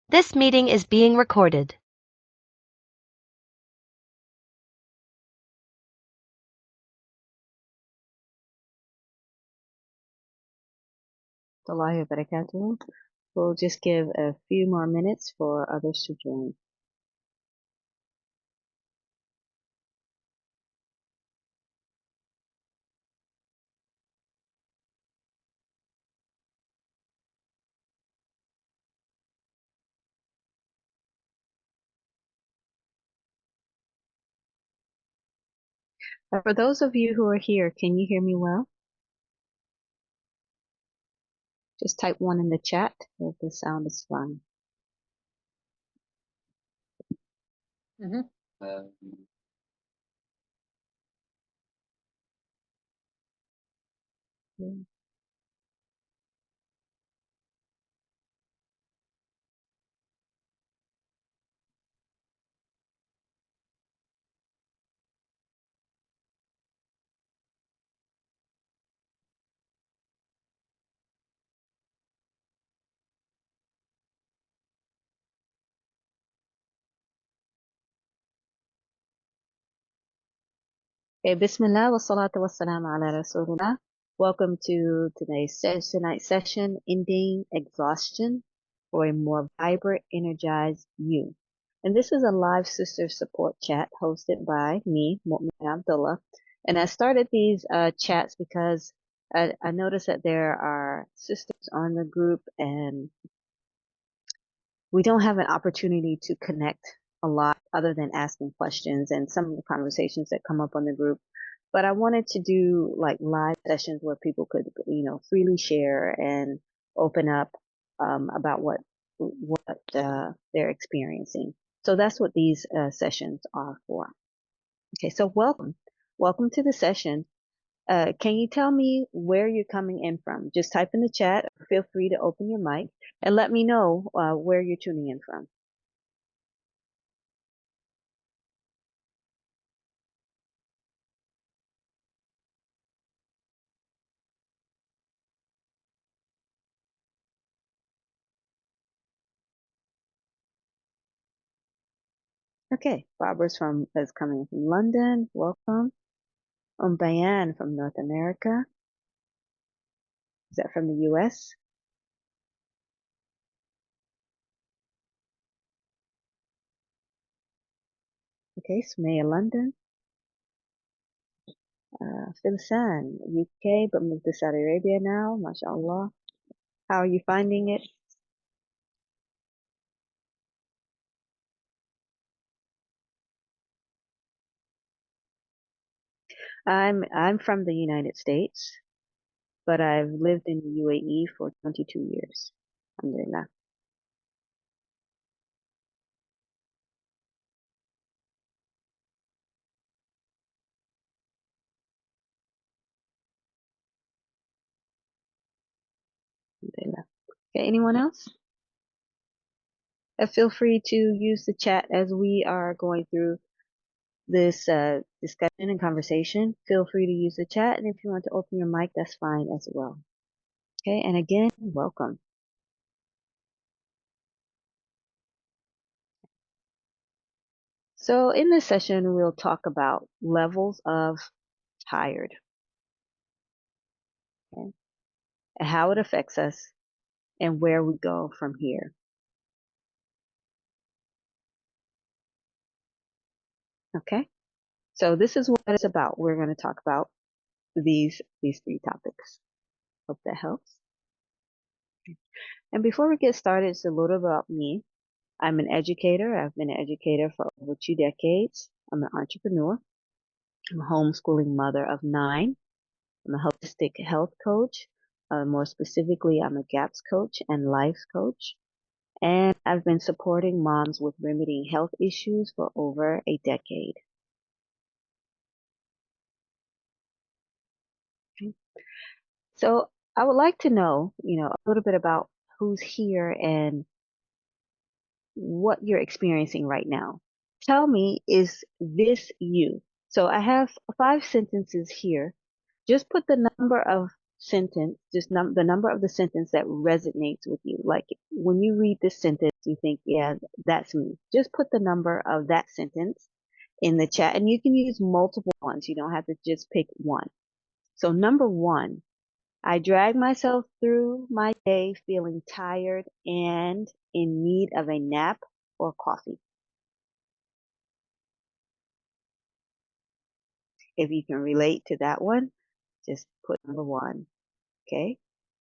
This meeting is being recorded. Warahmatullahi wabarakatuh. We'll just give a few more minutes for others to join. For those of you who are here, can you hear me well? Just type 1 in the chat if the sound is fine. Yeah. Okay, Bismillah wa salatu wa salam ala Rasulullah. Welcome to tonight's session, Ending Exhaustion for a More Vibrant, Energized You. And this is a live sister support chat hosted by me, Mu'min Abdullah. And I started these chats because I noticed that there are sisters on the group and we don't have an opportunity to connect a lot other than asking questions and some of the conversations that come up on the group. But I wanted to do like live sessions where people could, freely share and open up about what they're experiencing. So that's what these sessions are for. Okay, so welcome to the session. Can you tell me where you're coming in from? Just type in the chat. Feel free to open your mic and let me know where you're tuning in from. Okay, Barbara's is coming from London. Welcome. Bayan from North America. Is that from the US? Okay, Sumaya, London. Philisan, UK, but moved to Saudi Arabia now. MashaAllah. How are you finding it? I'm from the United States, but I've lived in the UAE for 22 years. Alhamdulillah. Alhamdulillah. Okay, anyone else? Feel free to use the chat as we are going through this discussion and conversation. Feel free to use the chat, and if you want to open your mic, that's fine as well. Okay, and again, welcome. So in this session, we'll talk about levels of tired, okay, and how it affects us and where we go from here. Okay, so this is what it's about. We're going to talk about these three topics. Hope that helps. And before we get started, it's a little about me. I'm an educator. I've been an educator for over 2 decades. I'm an entrepreneur. I'm a homeschooling mother of 9. I'm a holistic health coach. More specifically, I'm a GAPS coach and life coach. And I've been supporting moms with remedying health issues for over a decade. Okay. So I would like to know, a little bit about who's here and what you're experiencing right now. Tell me, is this you? So I have 5 sentences here. Just put the number of sentence, just the number of the sentence that resonates with you. Like when you read this sentence, you think, yeah, that's me. Just put the number of that sentence in the chat, and you can use multiple ones. You don't have to just pick one. So number one, I drag myself through my day feeling tired and in need of a nap or coffee. If you can relate to that one, just put number one. Okay,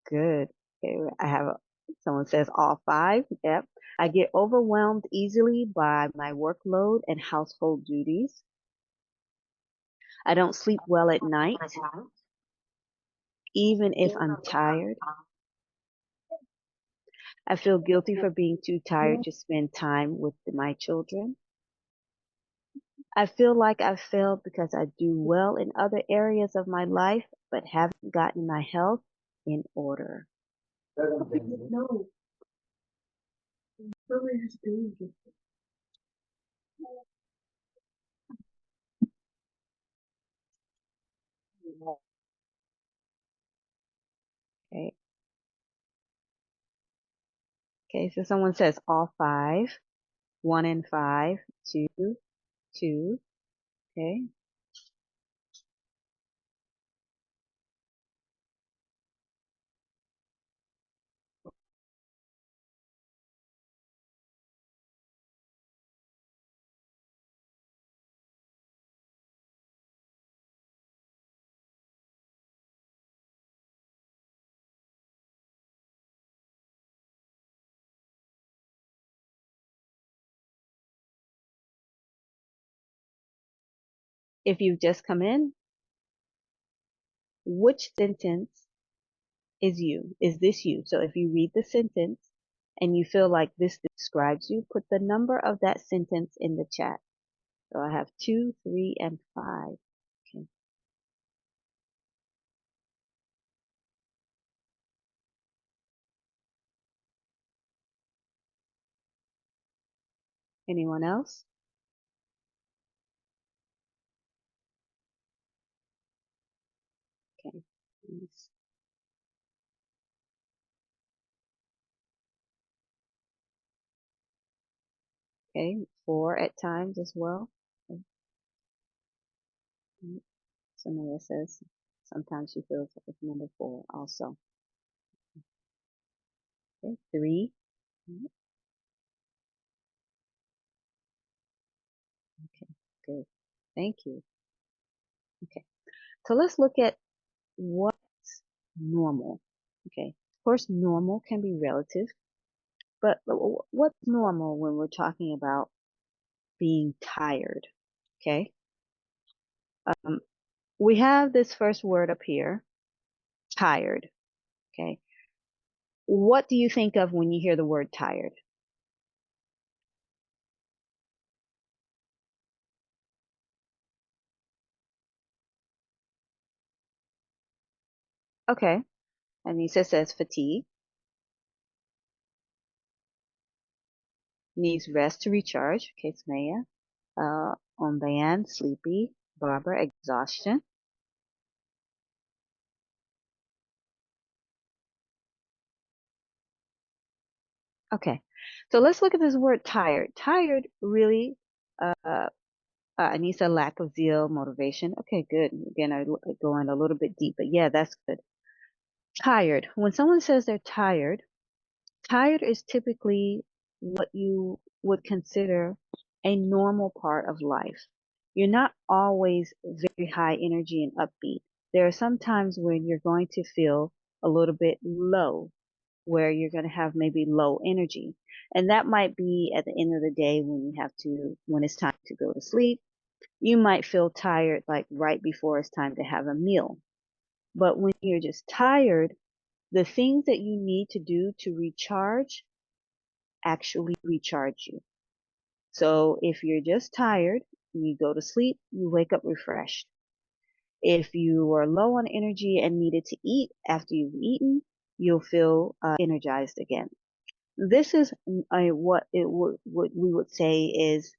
good. Okay, I have someone says all five. Yep. I get overwhelmed easily by my workload and household duties. I don't sleep well at night, even if I'm tired. I feel guilty for being too tired to spend time with my children. I feel like I've failed because I do well in other areas of my life, but haven't gotten my health in order. No. Okay. Okay, so someone says all five, 1 and 5, 2, 2. Okay. If you've just come in, which sentence is you? Is this you? So if you read the sentence and you feel like this describes you, put the number of that sentence in the chat. So I have 2, 3, and 5. Okay. Anyone else? Okay. Please. Okay. 4 at times as well. Okay. Somebody says sometimes she feels like it's number 4 also. Okay. 3. Okay. Good. Thank you. Okay. So let's look at what's normal. Okay. Of course, normal can be relative, but what's normal when we're talking about being tired? Okay. Um, we have this first word up here, tired. Okay. What do you think of when you hear the word tired? Okay. Anissa says fatigue, needs rest to recharge. Okay, Smaya. On band, sleepy. Barbara, exhaustion. Okay. So let's look at this word tired. Tired really, Anissa, lack of zeal, motivation. Okay, good. Again, I going a little bit deep, but yeah, that's good. Tired. When someone says they're tired, tired is typically what you would consider a normal part of life. You're not always very high energy and upbeat. There are some times when you're going to feel a little bit low, where you're going to have maybe low energy. And that might be at the end of the day when it's time to go to sleep. You might feel tired like right before it's time to have a meal. But when you're just tired, the things that you need to do to recharge actually recharge you. So if you're just tired, you go to sleep, you wake up refreshed. If you are low on energy and needed to eat after you've eaten, you'll feel energized again. This is what we would say is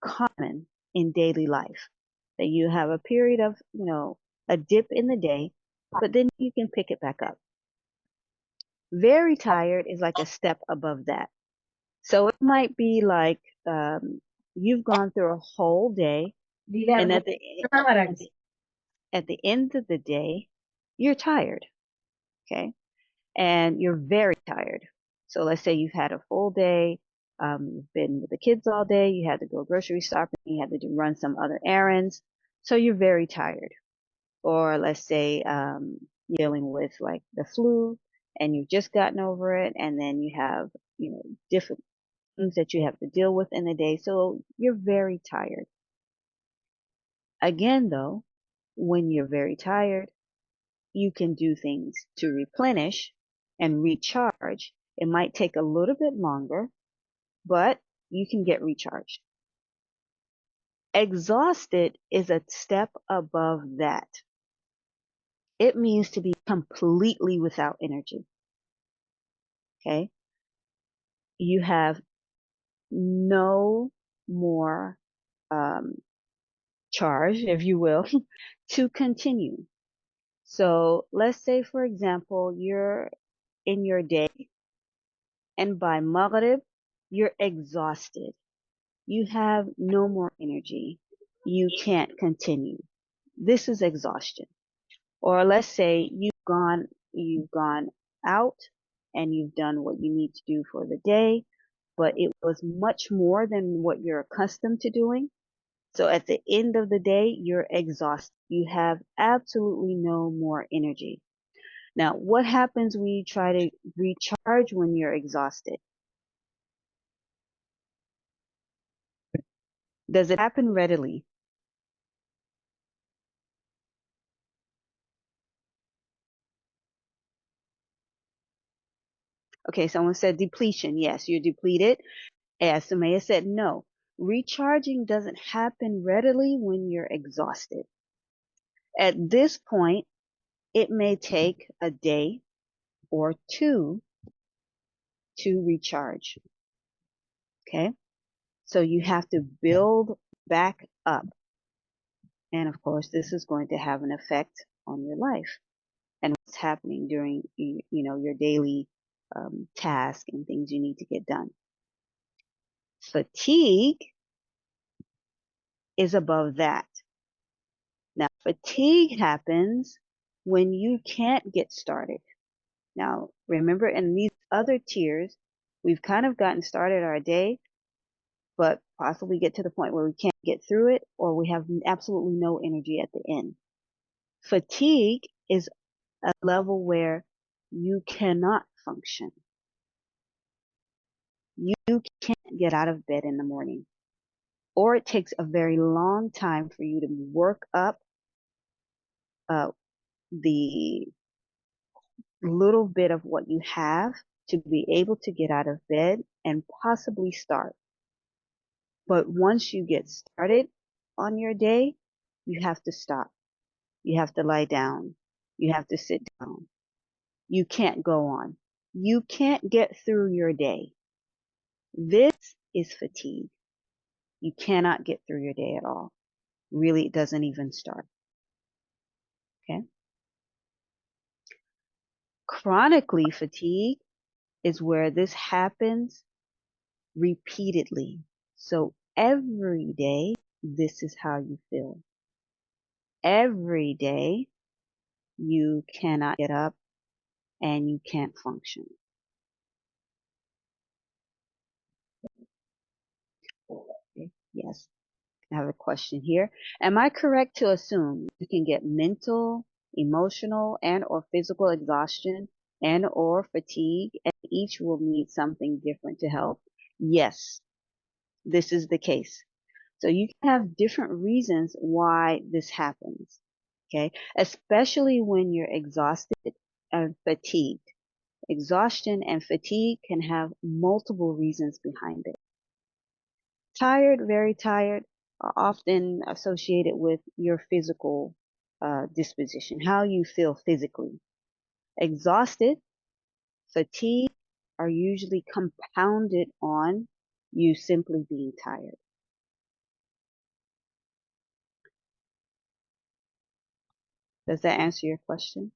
common in daily life. That you have a period of, a dip in the day, but then you can pick it back up. Very tired is like a step above that. So it might be like you've gone through a whole day, and at the end of the day, you're tired, okay? And you're very tired. So let's say you've had a full day, you've been with the kids all day, you had to go grocery shopping, you had to run some other errands, so you're very tired. Or let's say you're dealing with like the flu and you've just gotten over it, and then you have, different things that you have to deal with in the day, so you're very tired. Again, though, when you're very tired, you can do things to replenish and recharge. It might take a little bit longer, but you can get recharged. Exhausted is a step above that. It means to be completely without energy. Okay? You have no more charge, if you will, to continue. So let's say, for example, you're in your day and by Maghrib, you're exhausted. You have no more energy. You can't continue. This is exhaustion. Or let's say you've gone out and you've done what you need to do for the day, but it was much more than what you're accustomed to doing. So at the end of the day, you're exhausted. You have absolutely no more energy. Now, what happens when you try to recharge when you're exhausted? Does it happen readily? Okay, someone said depletion. Yes, you're depleted. As Samaya said, no. Recharging doesn't happen readily when you're exhausted. At this point, it may take a day or two to recharge. Okay? So you have to build back up. And of course, this is going to have an effect on your life and what's happening during, your daily task and things you need to get done. Fatigue is above that. Now, fatigue happens when you can't get started. Now, remember, in these other tiers, we've kind of gotten started our day, but possibly get to the point where we can't get through it, or we have absolutely no energy at the end. Fatigue is a level where you cannot function. You can't get out of bed in the morning, or it takes a very long time for you to work up uh, the little bit of what you have to be able to get out of bed and possibly start. But once you get started on your day, you have to stop. You have to lie down. You have to sit down. You can't go on. You can't get through your day. This is fatigue. You cannot get through your day at all. Really, it doesn't even start. Okay. Chronically fatigue is where this happens repeatedly. So every day, this is how you feel. Every day, you cannot get up and you can't function. Okay. Yes. I have a question here. Am I correct to assume you can get mental, emotional, and or physical exhaustion and or fatigue, and each will need something different to help? Yes, this is the case. So you can have different reasons why this happens. Okay. Especially when you're exhausted and fatigued. Exhaustion and fatigue can have multiple reasons behind it. Tired, very tired, are often associated with your physical disposition, how you feel physically. Exhausted, fatigue are usually compounded on you simply being tired. Does that answer your question?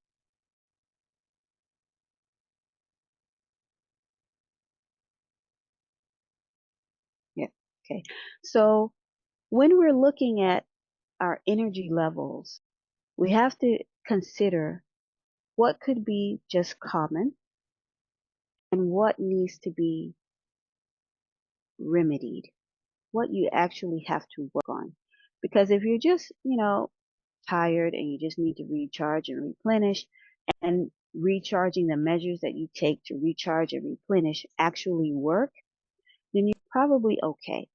Okay. So when we're looking at our energy levels, we have to consider what could be just common and what needs to be remedied, what you actually have to work on. Because if you're just, tired and you just need to recharge and replenish, and recharging the measures that you take to recharge and replenish actually work, then you're probably okay.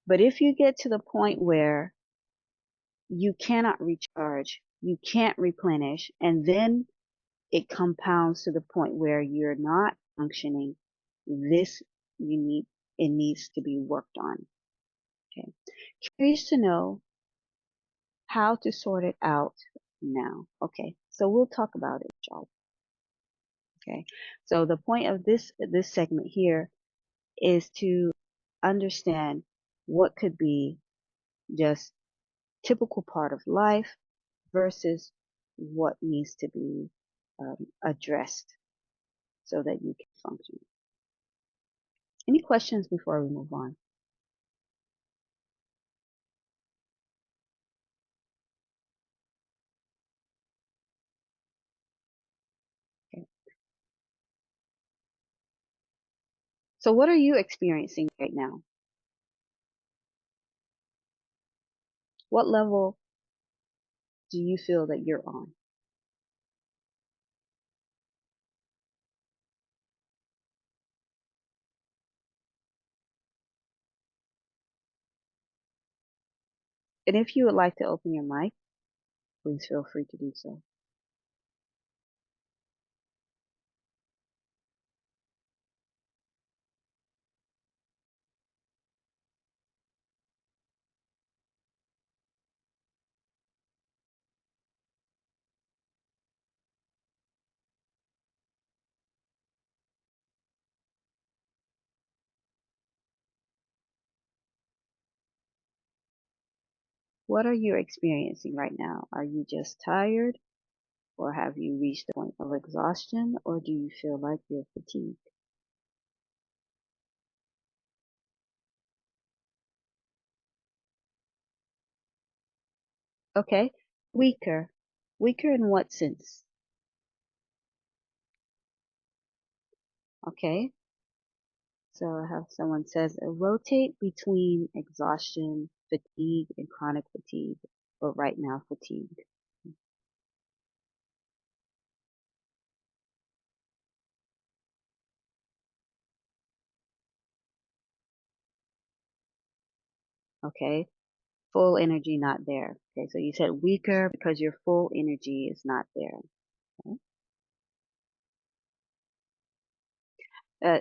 But if you get to the point where you cannot recharge, you can't replenish, and then it compounds to the point where you're not functioning, this you need it needs to be worked on. Okay. Curious to know how to sort it out now. Okay. So we'll talk about it, y'all. Okay. So the point of this segment here is to understand what could be just typical part of life versus what needs to be addressed so that you can function. Any questions before we move on? Okay. So what are you experiencing right now? What level do you feel that you're on? And if you would like to open your mic, please feel free to do so. What are you experiencing right now? Are you just tired, or have you reached the point of exhaustion, or do you feel like you're fatigued? Okay. Weaker. Weaker in what sense? Okay. So I have someone says rotate between exhaustion, fatigue, and chronic fatigue, but right now fatigue. Okay. Full energy not there. Okay. So you said weaker because your full energy is not there. Okay.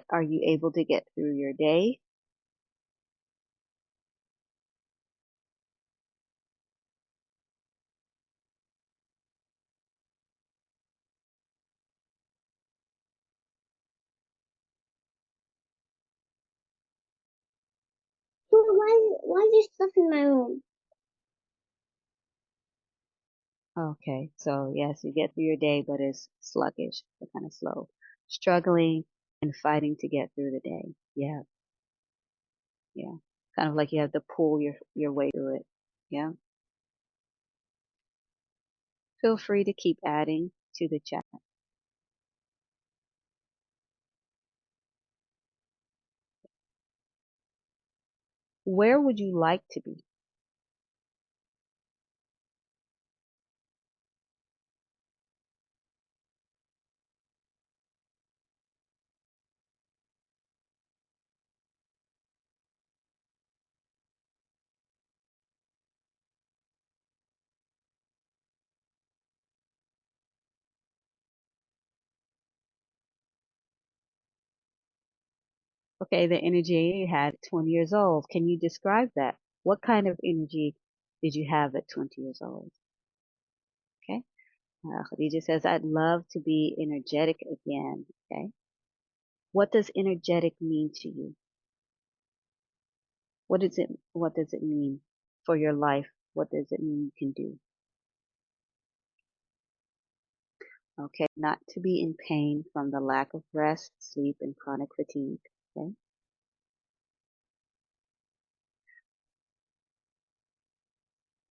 Are you able to get through your day? Well, why is there stuff in my room? Okay. So yes, you get through your day, but it's sluggish, so kind of slow, struggling and fighting to get through the day. Yeah. Yeah. Kind of like you have to pull your way through it. Yeah. Feel free to keep adding to the chat. Where would you like to be? Okay, the energy you had at 20 years old. Can you describe that? What kind of energy did you have at 20 years old? Okay. Khadija says, I'd love to be energetic again. Okay. What does energetic mean to you? What does it mean for your life? What does it mean you can do? Okay. Not to be in pain from the lack of rest, sleep, and chronic fatigue. Okay.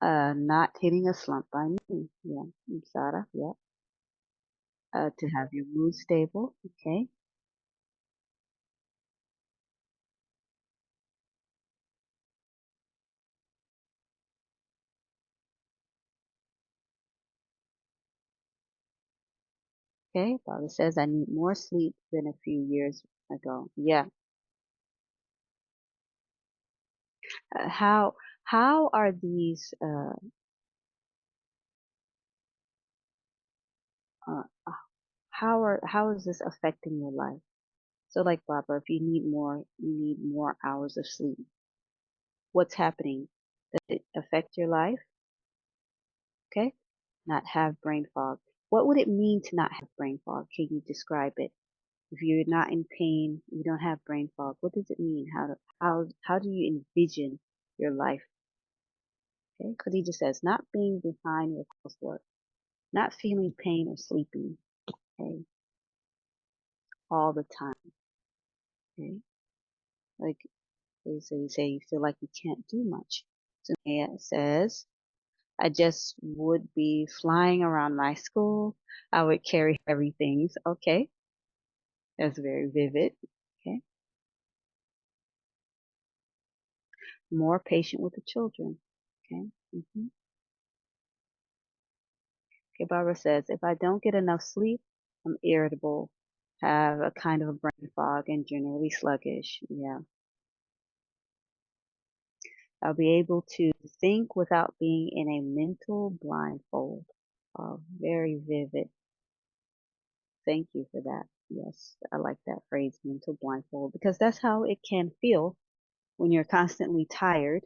Not hitting a slump by noon. Yeah, Sarah. Yeah. To have your mood stable. Okay. Okay. Barbara says I need more sleep than a few years ago. Yeah. Uh, how how are these uh, how is this affecting your life? So like Barbara, if you need more hours of sleep. What's happening? Does it affect your life? Okay. Not have brain fog. What would it mean to not have brain fog? Can you describe it? If you're not in pain, you don't have brain fog. What does it mean? How do you envision your life? Okay. Khadija says not being behind with coursework, not feeling pain or sleeping. Okay. All the time. Okay. Like you say you feel like you can't do much. Sumaya says I just would be flying around my school. I would carry heavy things. Okay. That's very vivid. Okay. More patient with the children. Okay. Okay. Barbara says, if I don't get enough sleep, I'm irritable, have a kind of a brain fog, and generally sluggish. Yeah. I'll be able to think without being in a mental blindfold. Very vivid. Thank you for that. Yes, I like that phrase, mental blindfold, because that's how it can feel when you're constantly tired.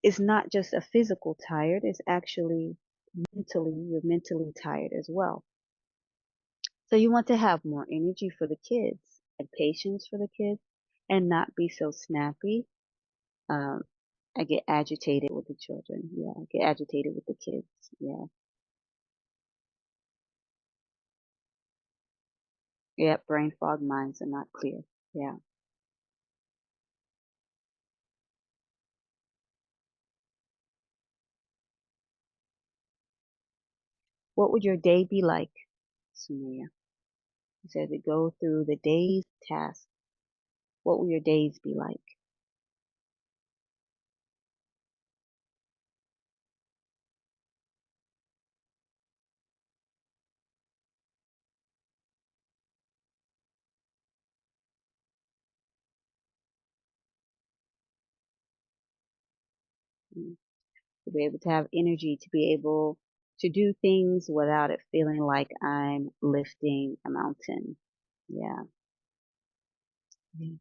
It's not just a physical tired, it's actually you're mentally tired as well. So you want to have more energy for the kids and patience for the kids and not be so snappy. Um, I get agitated with the children. Yeah, I get agitated with the kids. Yeah. Yeah, brain fog minds are not clear. Yeah. What would your day be like, Sumaya? You said to go through the day's task. What will your days be like? Mm. To be able to have energy to be able to do things without it feeling like I'm lifting a mountain. Yeah. Mm.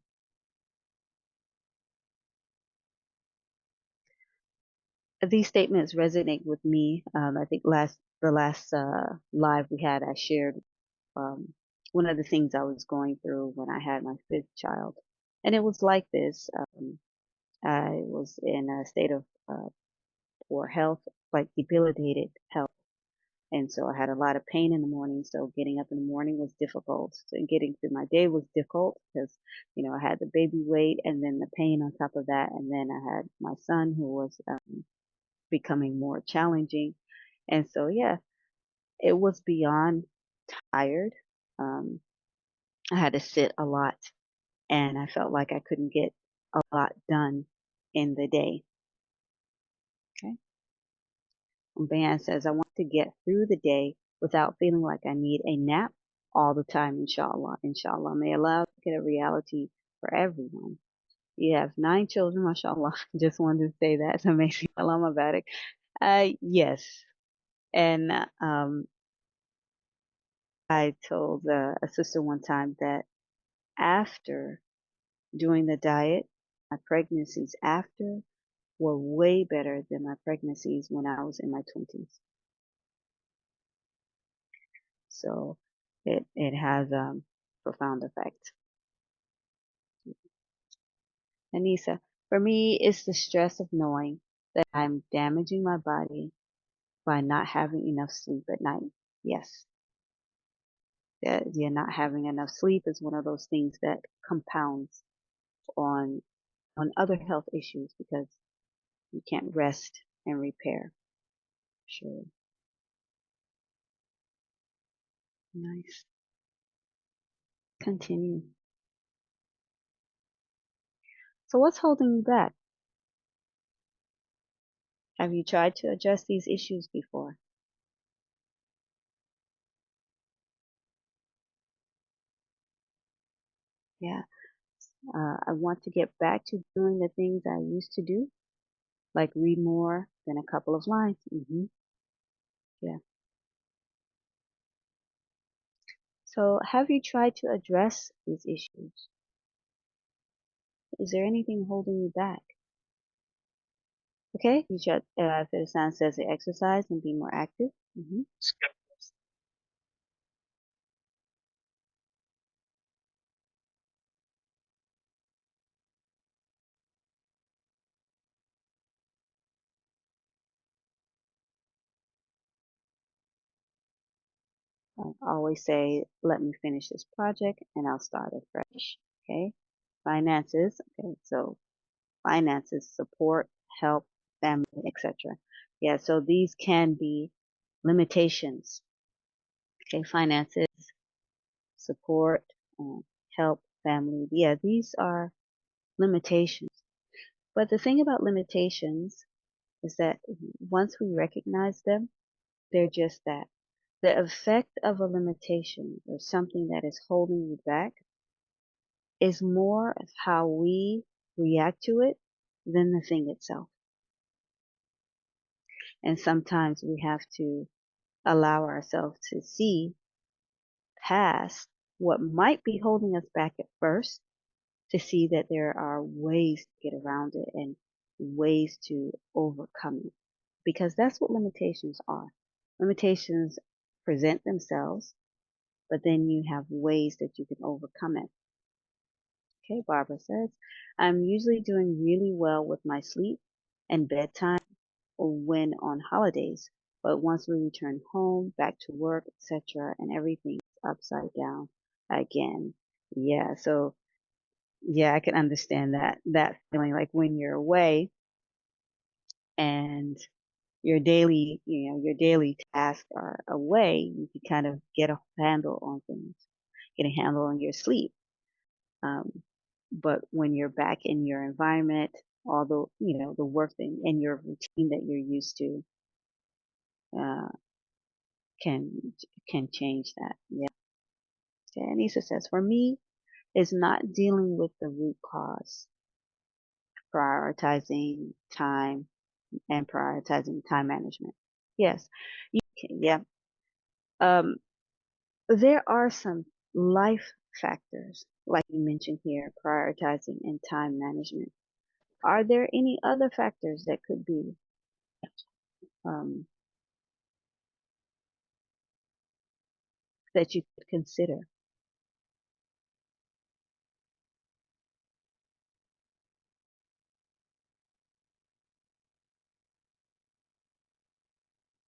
These statements resonate with me. I think the last live we had, I shared um, one of the things I was going through when I had my fifth child, and it was like this. I was in a state of poor health, like debilitated health. And so I had a lot of pain in the morning. So getting up in the morning was difficult. So getting through my day was difficult because, I had the baby weight and then the pain on top of that. And then I had my son who was becoming more challenging. And so, yeah, it was beyond tired. Um, I had to sit a lot and I felt like I couldn't get a lot done in the day. Okay. Ban says, I want to get through the day without feeling like I need a nap all the time, inshallah. Inshallah. May Allah make it a reality for everyone. You have 9 children, mashallah. Just wanted to say that. So make sure Allah Mabarak. Yes. And I told a sister one time that after doing the diet, my pregnancies after were way better than my pregnancies when I was in my 20s. So it has profound effect. Anissa, for me, it's the stress of knowing that I'm damaging my body by not having enough sleep at night. Yes, that you're not having enough sleep is one of those things that compounds on other health issues because you can't rest. and repair. Sure. Nice. Continue. So what's holding you back? Have you tried to address these issues before? Yeah. I want to get back to doing the things I used to do, like read more than a couple of lines. Yeah. So have you tried to address these issues? Is there anything holding you back? Okay. You should, if the sign says to exercise and be more active. I always say, let me finish this project and I'll start afresh. Okay. Finances. Okay. So finances, support, help, family, etc. Yeah. So these can be limitations. Okay. Finances, support, um, help, family. Yeah. These are limitations. But the thing about limitations is that once we recognize them, they're just that. The effect of a limitation or something that is holding you back is more of how we react to it than the thing itself. And sometimes we have to allow ourselves to see past what might be holding us back at first to see that there are ways to get around it and ways to overcome it. Because that's what limitations are. Limitations present themselves, but then you have ways that you can overcome it. Okay, Barbara says, I'm usually doing really well with my sleep and bedtime or when on holidays, but once we return home, back to work, etc., and everything's upside down again. Yeah, so yeah, I can understand that feeling like when you're away and your daily tasks are away, you can kind of get a handle on things, get a handle on your sleep. Um, but when you're back in your environment, all the work thing and your routine that you're used to, uh, can, can change that. Yeah. Okay. Anissa says, for me, it's not dealing with the root cause, prioritizing time and prioritizing time management. Yes. You can, yeah. Um, there are some life factors, like you mentioned here, prioritizing and time management. Are there any other factors that could be um, that you could consider?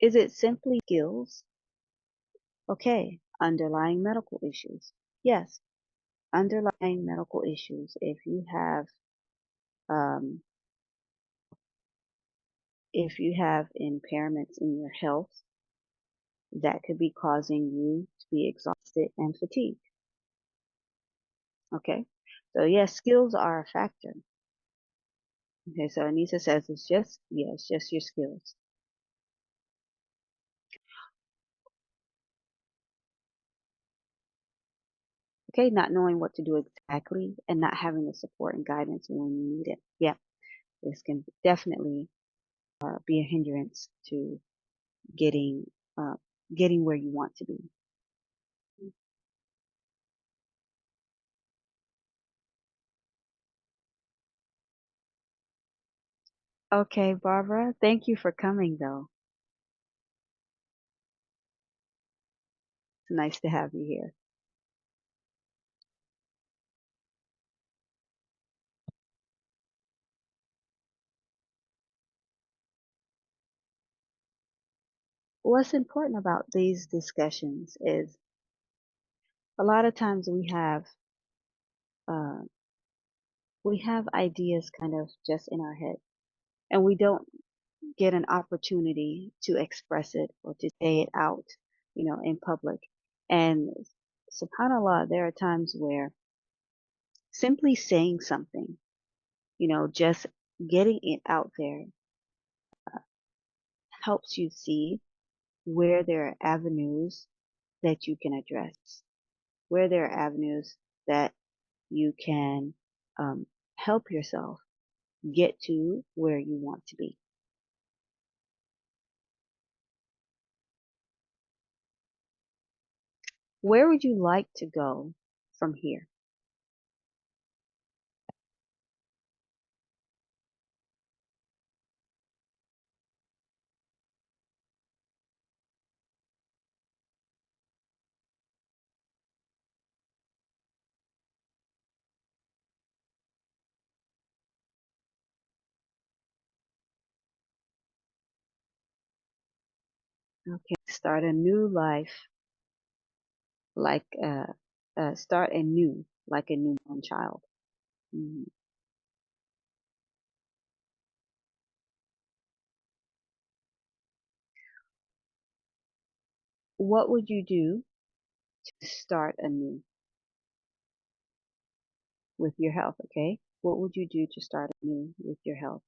Is it simply skills? Okay, underlying medical issues. Yes, underlying medical issues. Um, if you have impairments in your health, that could be causing you to be exhausted and fatigued. Okay, so yes, skills are a factor. Okay, so Anissa says it's just your skills. Okay, not knowing what to do exactly and not having the support and guidance when you need it. Yeah, this can definitely be a hindrance to getting uh, getting where you want to be. Okay, Barbara, thank you for coming though. It's nice to have you here. What's important about these discussions is a lot of times uh, we have ideas kind of just in our head, and we don't get an opportunity to express it or to say it out, in public. And subhanAllah, there are times where simply saying something, just getting it out there helps you see where there are avenues that you can address, where there are avenues that you can help yourself get to where you want to be. Where would you like to go from here? Okay, start a new life, like start anew, like a newborn child. Mhm. What would you do to start anew with your health? Okay, what would you do to start anew with your health?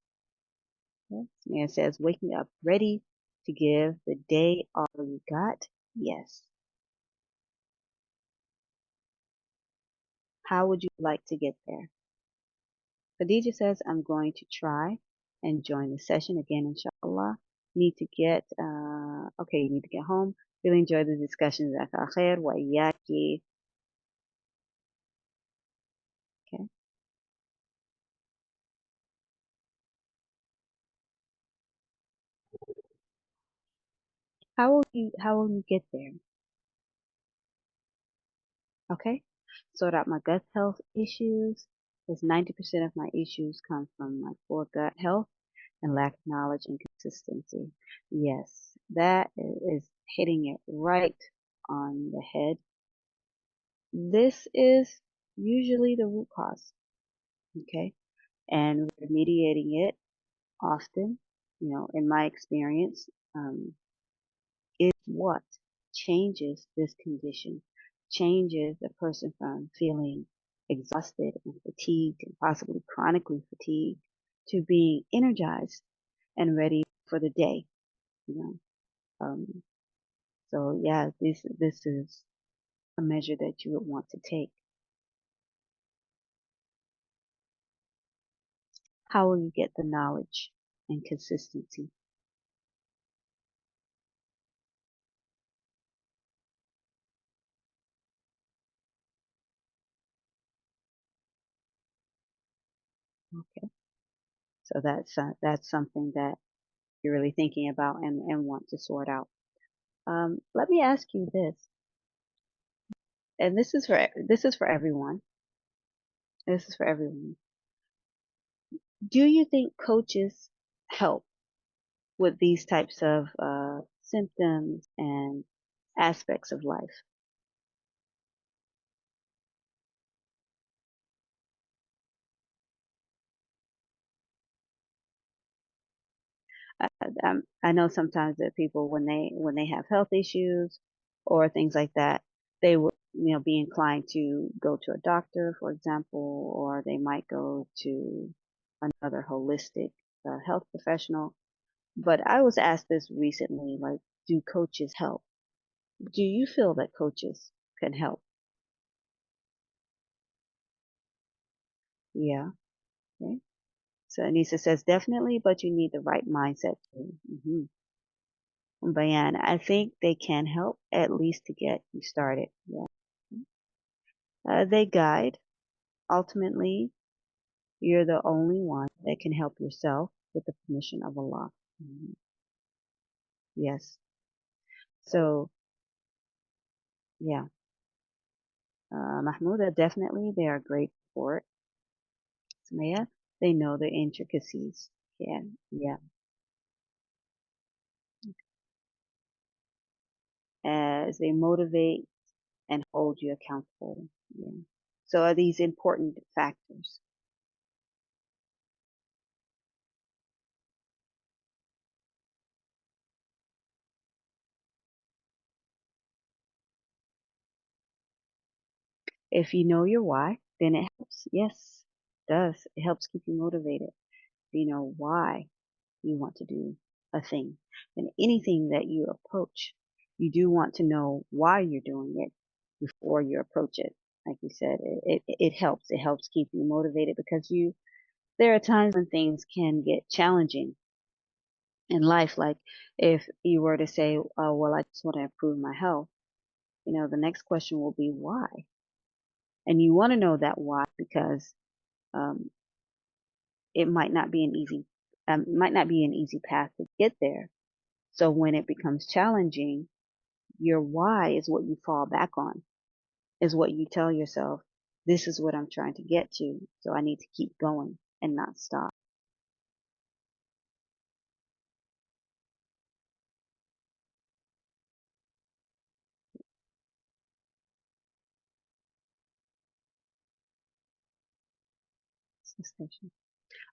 Okay. Man says, waking up ready to give the day all you got. Yes. How would you like to get there? Khadija says, I'm going to try and join the session again, inshallah. Need to get, okay, you need to get home. Really enjoy the discussions. Khair wa iyaki. Okay. How will you get there? Okay. Sort out my gut health issues, because 90% of my issues come from my poor gut health and lack of knowledge and consistency. Yes, that is hitting it right on the head. This is usually the root cause, okay? And remediating it often, in my experience, is what changes this condition, changes a person from feeling exhausted and fatigued and possibly chronically fatigued to being energized and ready for the day, you know. Um, so yeah, this is a measure that you would want to take. How will you get the knowledge and consistency? Okay, so that's something that you're really thinking about and want to sort out. Let me ask you this, and this is for everyone. This is for everyone. Do you think coaches help with these types of symptoms and aspects of life? I know sometimes that people, when they have health issues or things like that, they would be inclined to go to a doctor, for example, or they might go to another holistic health professional. But I was asked this recently, like, do coaches help? Do you feel that coaches can help? Yeah. Okay. So Anissa says definitely, but you need the right mindset too. Bayan, I think they can help at least to get you started. Yeah. They guide. Ultimately, you're the only one that can help yourself with the permission of Allah. Mhm. Yes. So, yeah. Mahmouda, definitely, they are great for it. Sumaya, they know the intricacies. Yeah. Yeah. As they motivate and hold you accountable. Yeah. So are these important factors? If you know your why, then it helps. Yes, it does. It helps keep you motivated. You know why you want to do a thing. And anything that you approach, you do want to know why you're doing it before you approach it. Like you said, it helps. It helps keep you motivated because there are times when things can get challenging in life. Like if you were to say, oh, well, I just want to improve my health, the next question will be why? And you want to know that why because um, it might not be an easy path to get there. So when it becomes challenging, your why is what you fall back on, is what you tell yourself, this is what I'm trying to get to, so I need to keep going and not stop. Discussion.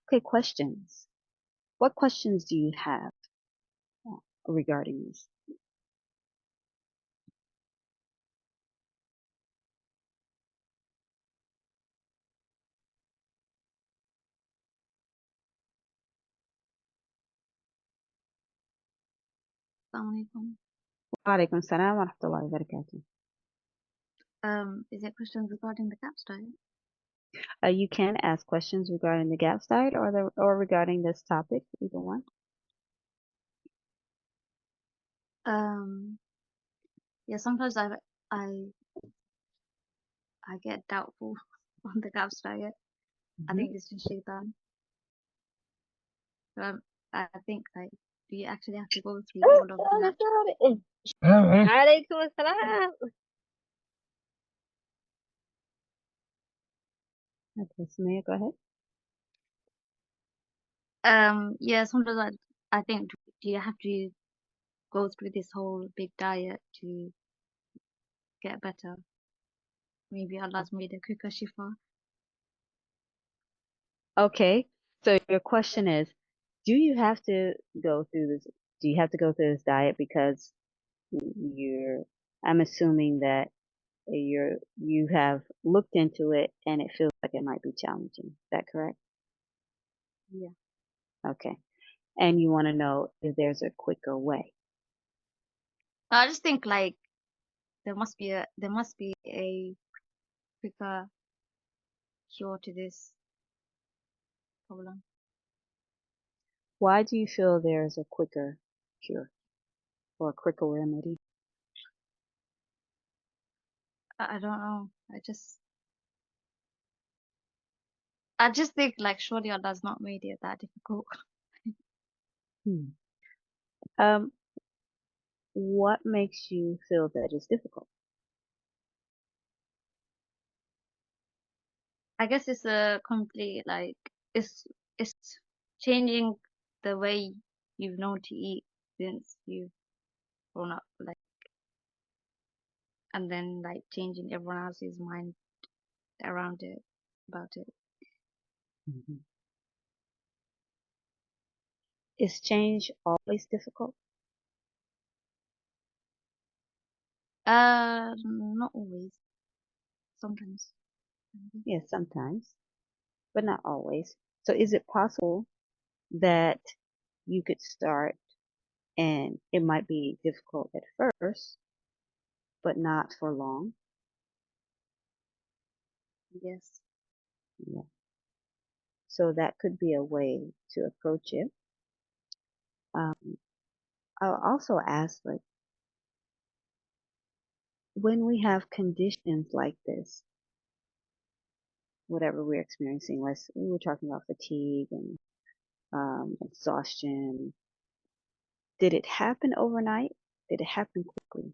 Okay, questions. What questions do you have regarding this? Assalamualaikum. Alaikum salam wa rahmatullahi wa barakatuh. Is it questions regarding the GAPS diet? You can ask questions regarding the GAPS diet or regarding this topic, either one. Yeah, sometimes I get doubtful on the GAPS diet. I think it's just shaitan. So I think like, do you actually have to go through all of that? Alaikum assalam. Okay, Samaya, go ahead. Yeah, sometimes I think, do you have to go through this whole big diet to get better? Maybe Allah's made a quicker shifa. Okay, so your question is, do you have to go through this? Do you have to go through this diet because I'm assuming that you have looked into it and it feels like it might be challenging. Is that correct? Yeah. Okay. And you want to know if there's a quicker way. I just think like there must be a quicker cure to this problem. Why do you feel there's a quicker cure or a quicker remedy? I don't know. I just think like surely Allah's not made it that difficult. Hmm. What makes you feel that it's difficult? I guess it's a complete like it's changing the way you've known to eat since you've grown up, like, and then like changing everyone else's mind around it about it. Mm-hmm. Is change always difficult? Not always. Sometimes. Yes, sometimes, but not always. So is it possible that you could start and it might be difficult at first, but not for long? Yes. Yeah. So that could be a way to approach it. I'll also ask, like, when we have conditions like this, whatever we're experiencing, we were talking about fatigue and exhaustion. Did it happen overnight? Did it happen quickly?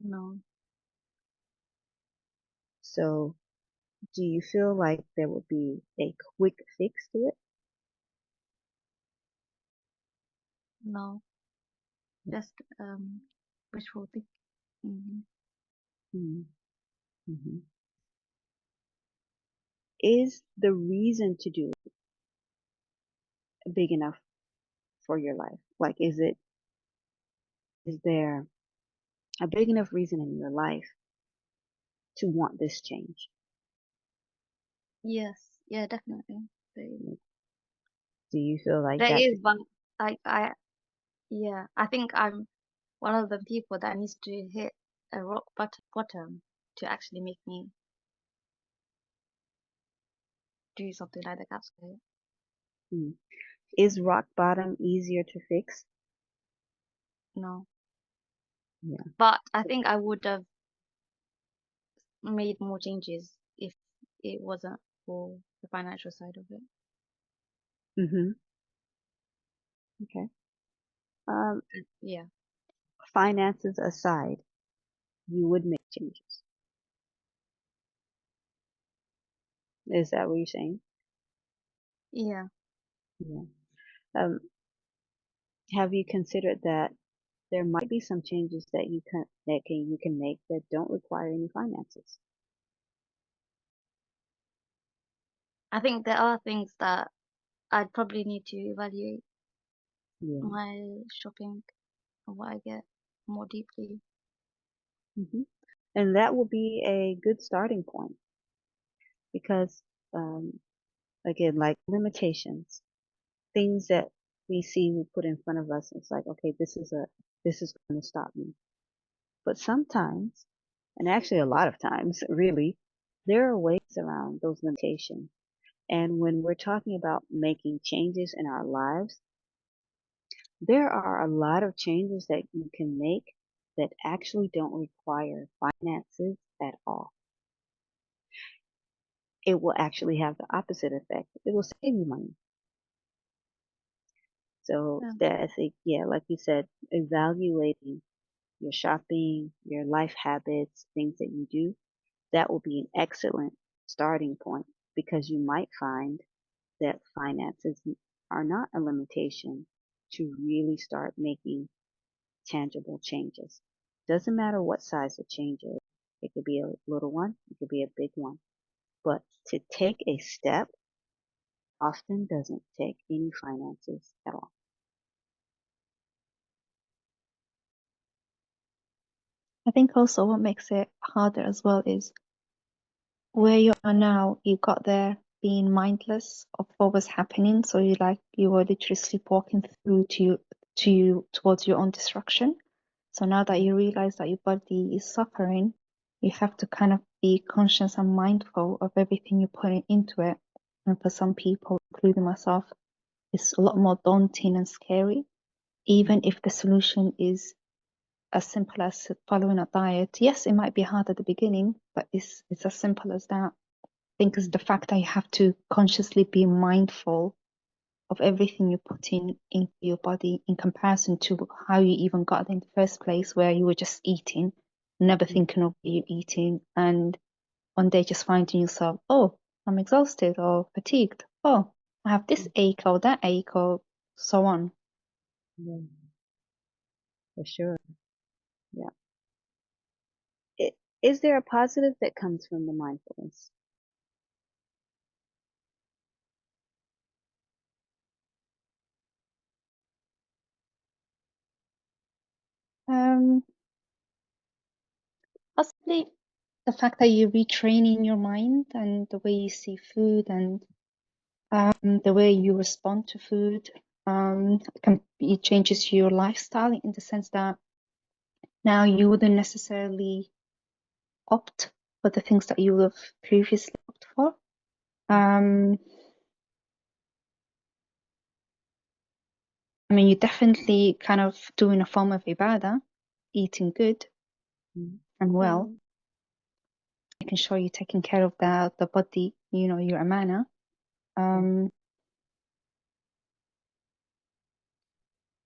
No. So do you feel like there would be a quick fix to it? No. Just wishful thinking. Mm-hmm. Is the reason to do it big enough for your life? Like, is there a big enough reason in your life to want this change. Yes, yeah, definitely. Do you feel like There that? is, but I think I'm one of the people that needs to hit a rock bottom to actually make me do something like the capsule. Hmm. Is rock bottom easier to fix? No, Yeah. but I think I would have made more changes if it wasn't for the financial side of it. Mm-hmm. Okay. Um, Yeah, Finances aside, you would make changes. Is that what you're saying? yeah. Yeah. Um, have you considered that there might be some changes that you can make that don't require any finances? I think there are things that I'd probably need to evaluate Yeah. my shopping and what I get more deeply. Hmm. And that will be a good starting point because, um, again, like limitations, things that we put in front of us. It's like, okay, this is going to stop me. But sometimes, and actually a lot of times, really, there are ways around those limitations. And when we're talking about making changes in our lives, there are a lot of changes that you can make that actually don't require finances at all. It will actually have the opposite effect. It will save you money. So Yeah. yeah, like you said, evaluating your shopping, your life habits, things that you do, that will be an excellent starting point because you might find that finances are not a limitation to really start making tangible changes. Doesn't matter what size the change is. It could be a little one, it could be a big one. But to take a step often doesn't take any finances at all. I think also what makes it harder as well is where you are now, you got there being mindless of what was happening. So you were literally sleepwalking through towards your own destruction. So now that you realize that your body is suffering, you have to kind of be conscious and mindful of everything you're putting into it. And for some people, including myself, it's a lot more daunting and scary, even if the solution is as simple as following a diet. Yes, it might be hard at the beginning, but it's as simple as that. I think it's the fact that you have to consciously be mindful of everything you're putting into your body in comparison to how you even got in the first place, where you were just eating, never thinking of what you're eating, and one day just finding yourself, oh, I'm exhausted or fatigued. Oh, I have this ache or that ache or so on. Yeah, for sure. Yeah. Is there a positive that comes from the mindfulness? Um, Possibly the fact that you're retraining your mind and the way you see food and the way you respond to food. It changes your lifestyle in the sense that now you wouldn't necessarily opt for the things that you would have previously opted for. I mean, you're definitely kind of doing a form of ibadah, eating good and well, making sure you're taking care of the body, your amana.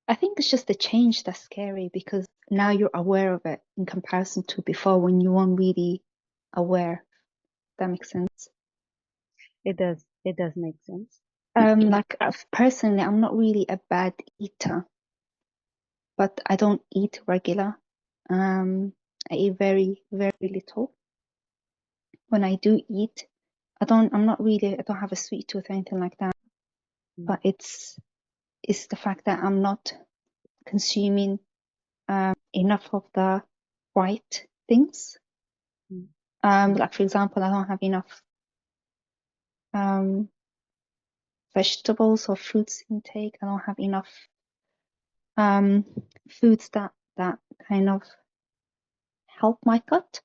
I think it's just the change that's scary because now you're aware of it in comparison to before when you weren't really aware. If that makes sense. It does. It does make sense. Personally, I'm not really a bad eater, but I don't eat regular. I eat very, very little. When I do eat, I don't have a sweet tooth or anything like that. But it's the fact that I'm not consuming enough of the right things. Like for example, I don't have enough vegetables or fruits intake. I don't have enough foods that kind of help my gut.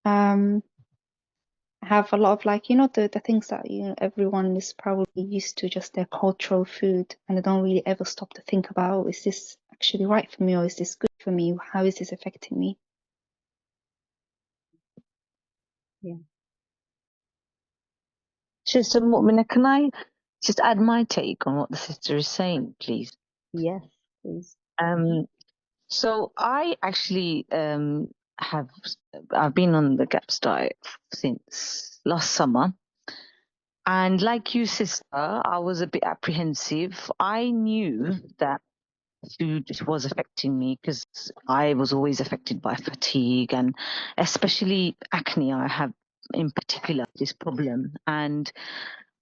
I have a lot of like, the things that everyone is probably used to, just their cultural food, and they don't really ever stop to think about, is this actually right for me, or is this good for me? How is this affecting me? Sister Mu'mina, can I just add my take on what the sister is saying, please? Yes, please. So I actually I've been on the GAPS diet since last summer. And like you, sister, I was a bit apprehensive. I knew that food was affecting me because I was always affected by fatigue and especially acne. I have in particular this problem. And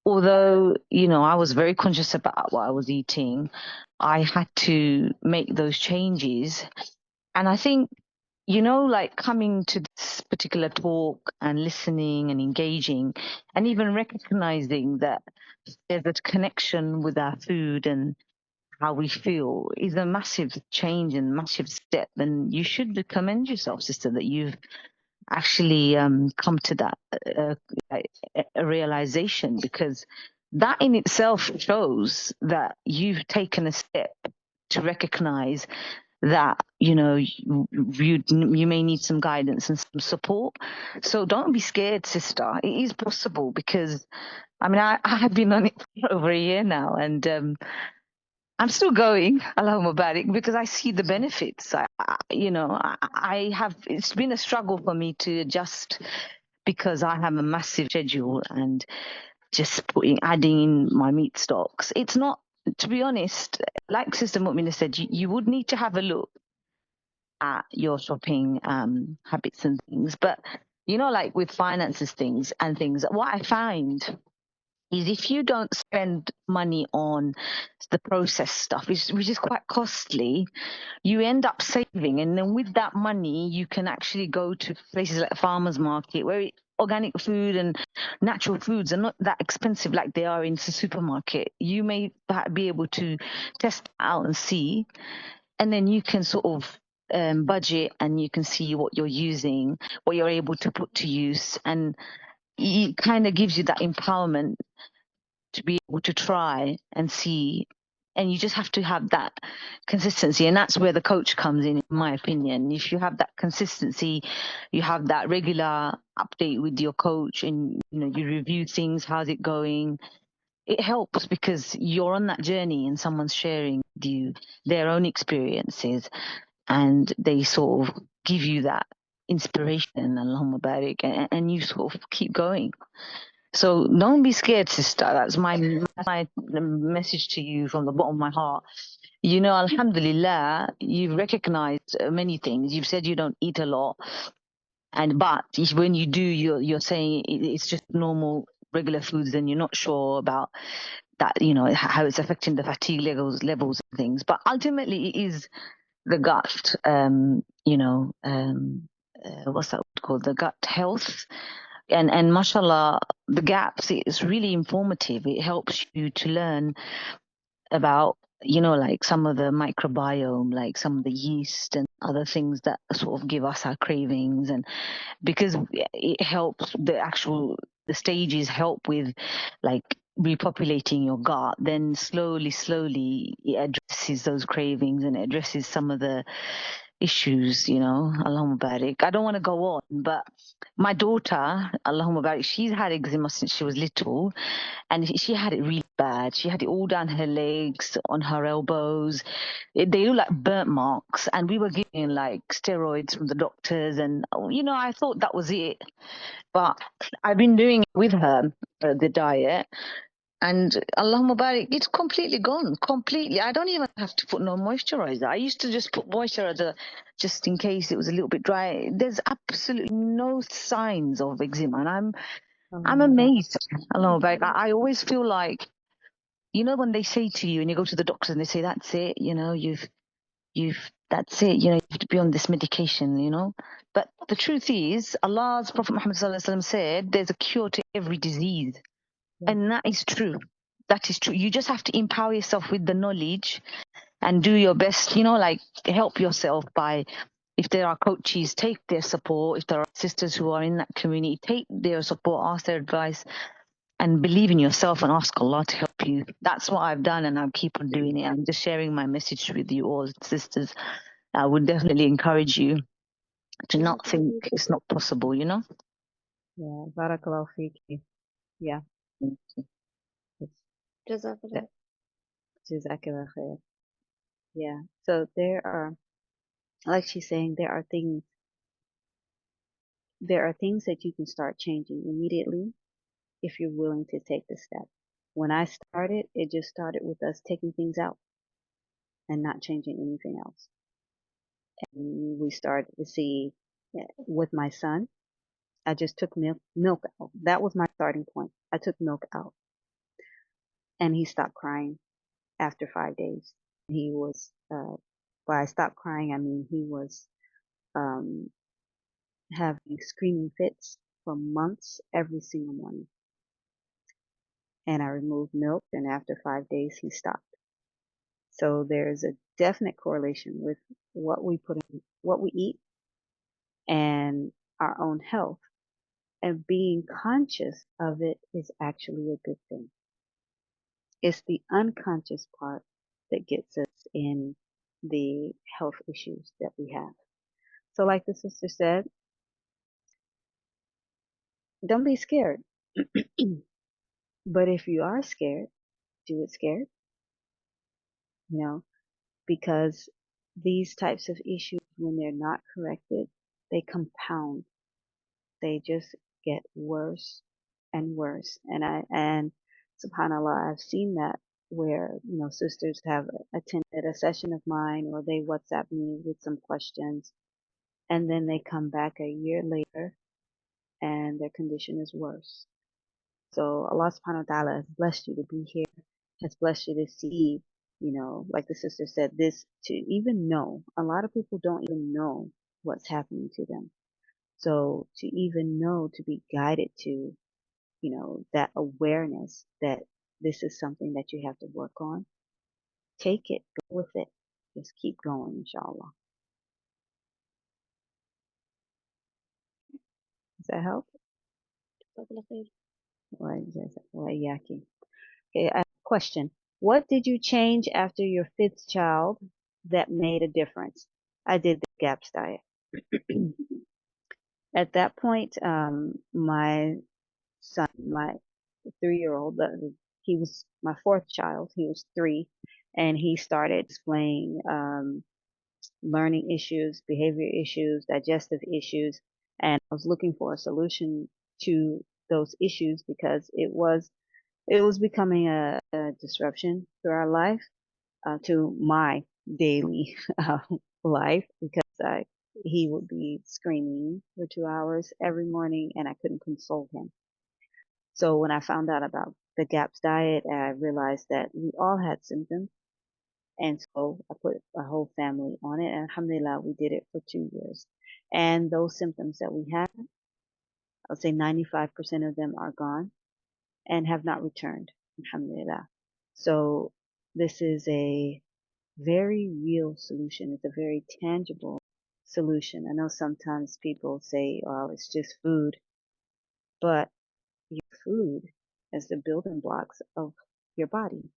although, I was very conscious about what I was eating, I had to make those changes. And I think, like coming to this particular talk and listening and engaging and even recognizing that there's a connection with our food and how we feel is a massive change and massive step. And you should commend yourself, sister, that you've actually come to that a realization, because that in itself shows that you've taken a step to recognize that you may need some guidance and some support. So don't be scared, sister. It is possible, because I have been on it for over a year now, and I'm still going, Allahumma barik, because I see the benefits. I have, it's been a struggle for me to adjust because I have a massive schedule and just adding in my meat stocks. It's not, to be honest, like Sister Mu'mina said, you would need to have a look at your shopping habits and things. But, like with finances and things, what I find is if you don't spend money on the processed stuff, which is quite costly, you end up saving. And then with that money, you can actually go to places like a farmer's market where organic food and natural foods are not that expensive like they are in the supermarket. You may be able to test out and see, and then you can sort of budget, and you can see what you're using, what you're able to put to use. And it kind of gives you that empowerment to be able to try and see. And you just have to have that consistency. And that's where the coach comes in my opinion. If you have that consistency, you have that regular update with your coach, and you review things, how's it going, it helps, because you're on that journey and someone's sharing with you their own experiences, and they sort of give you that inspiration, Allahumma barik, and you sort of keep going. So don't be scared, sister. That's my message to you from the bottom of my heart. Alhamdulillah, you've recognized many things. You've said you don't eat a lot, but when you do, you're saying it's just normal, regular foods, and you're not sure about that, how it's affecting the fatigue levels and things. But ultimately, it is the gut. What's that called? The gut health. And mashallah, the GAPS is really informative. It helps you to learn about, like some of the microbiome, like some of the yeast and other things that sort of give us our cravings. And because it helps, the stages help with like repopulating your gut, then slowly it addresses those cravings and it addresses some of the issues, Allahumma barik. I don't want to go on, but my daughter, Allahumma barik, she's had eczema since she was little, and she had it really bad. She had it all down her legs, on her elbows. They look like burnt marks, and we were giving like steroids from the doctors, and I thought that was it. But I've been doing it with her, the diet, and Allahumma barik, it's completely gone. Completely. I don't even have to put no moisturizer. I used to just put moisturizer just in case it was a little bit dry. There's absolutely no signs of eczema. And I'm amazed. Allahumma barik. I always feel like, when they say to you and you go to the doctor and they say, that's it, that's it, you have to be on this medication. But the truth is, Allah's Prophet Muhammad sallallahu alaihi wasallam said there's a cure to every disease. Yeah. And that is true. That is true. You just have to empower yourself with the knowledge and do your best, like help yourself by, if there are coaches, take their support. If there are sisters who are in that community, take their support, ask their advice, and believe in yourself and ask Allah to help you. That's what I've done, and I'll keep on doing it. I'm just sharing my message with you all, sisters. I would definitely encourage you to not think it's not possible, Yeah. Barakallahu feeki. Yeah. It's Jazakallah. Jazakallah khair. Yeah. So there are, like she's saying, there are things that you can start changing immediately if you're willing to take the step. When I started, it just started with us taking things out and not changing anything else. And we started to see with my son, I just took milk out. That was my starting point. I took milk out and he stopped crying after 5 days. He was, by stopped crying, I mean he was having screaming fits for months every single morning. And I removed milk, and after 5 days he stopped. So there's a definite correlation with what we eat and our own health, and being conscious of it is actually a good thing. It's the unconscious part that gets us in the health issues that we have. So like the sister said, don't be scared. But if you are scared, do it scared, because these types of issues, when they're not corrected, they compound. They just get worse and worse. And subhanAllah, I've seen that where, sisters have attended a session of mine, or they WhatsApp me with some questions, and then they come back a year later and their condition is worse. So Allah subhanahu wa ta'ala has blessed you to be here, has blessed you to see, like the sister said, this, to even know. A lot of people don't even know what's happening to them. So to even know, to be guided to, that awareness that this is something that you have to work on, take it, go with it. Just keep going, inshallah. Does that help? Yaki. Okay, I have a question. What did you change after your 5th child that made a difference? I did the GAPS diet. At that point, my son, my 3-year-old, he was my 4th child. He was 3, and he started displaying learning issues, behavior issues, digestive issues, and I was looking for a solution to those issues because it was becoming a disruption to our life, to my daily life, because he would be screaming for 2 hours every morning and I couldn't console him. So when I found out about the GAPS diet, I realized that we all had symptoms. And so I put our whole family on it, and alhamdulillah, we did it for 2 years. And those symptoms that we had, I would say 95% of them are gone and have not returned, alhamdulillah. So this is a very real solution. It's a very tangible solution. I know sometimes people say, oh, it's just food, but your food is the building blocks of your body.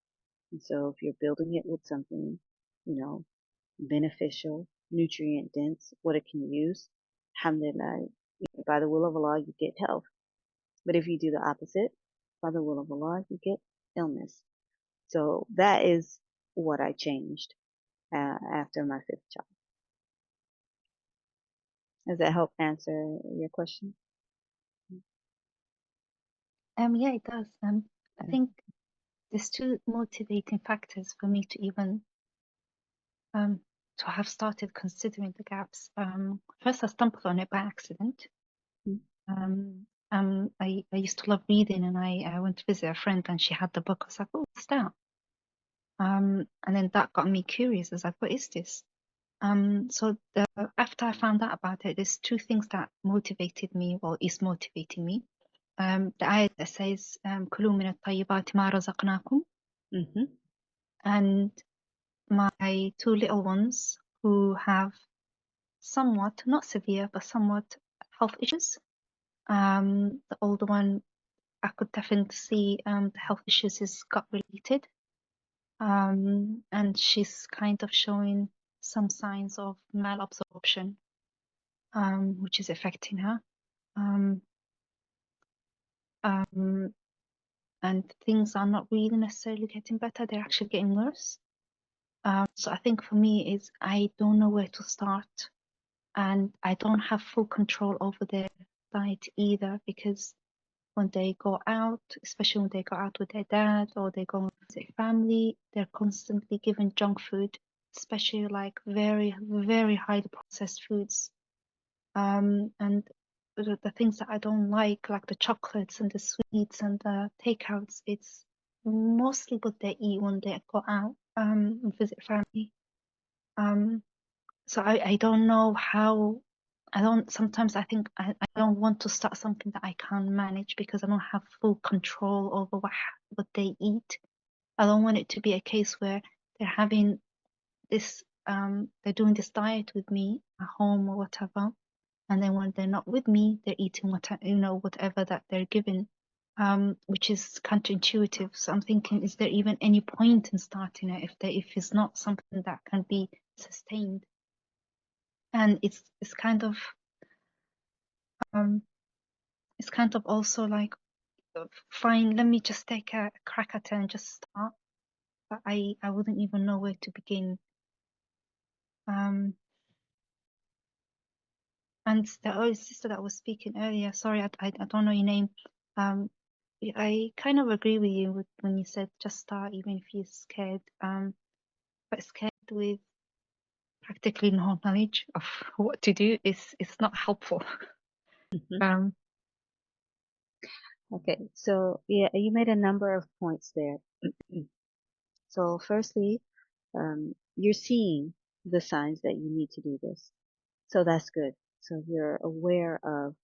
And so if you're building it with something, beneficial, nutrient dense, what it can use, alhamdulillah, by the will of Allah, you get health. But if you do the opposite, by the will of Allah, you get illness. So that is what I changed after my 5th child. Does that help answer your question? Yeah, it does. I think there's 2 motivating factors for me to even to have started considering the GAPS. First, I stumbled on it by accident. I used to love reading, and I went to visit a friend, and she had the book. I was like, "Oh, what's that?" And then that got me curious. I was like, "What is this?" So after I found out about it, there's two things that motivated me, or is motivating me. The ayat that says, كلوا من الطيبات ما رزقناكم. Mm-hmm. And my two little ones who have somewhat, not severe, but somewhat health issues. The older one, I could definitely see the health issues is gut related. And she's kind of showing some signs of malabsorption, which is affecting her. Um, and things are not really necessarily getting better, they're actually getting worse. So I think for me is I don't know where to start, and I don't have full control over their diet either, because when they go out, especially when they go out with their dad or they go visit family, they're constantly given junk food, especially like very, very highly processed foods. And the things that I don't like the chocolates and the sweets and the takeouts, it's mostly what they eat when they go out and visit family. So I don't know how. Sometimes I think I don't want to start something that I can't manage, because I don't have full control over what they eat. I don't want it to be a case where they're having this, they're doing this diet with me at home or whatever, and then when they're not with me, they're eating whatever that they're given, which is counterintuitive. So I'm thinking, is there even any point in starting it if it's not something that can be sustained? And it's kind of also like, fine, let me just take a crack at it and just start, but I wouldn't even know where to begin. And the other sister that was speaking earlier, sorry, I don't know your name. I kind of agree with you when you said just start even if you're scared, but scared with practically no knowledge of what to do is not helpful. Mm-hmm. Okay, so yeah, you made a number of points there. So firstly, you're seeing the signs that you need to do this. So that's good. So you're aware of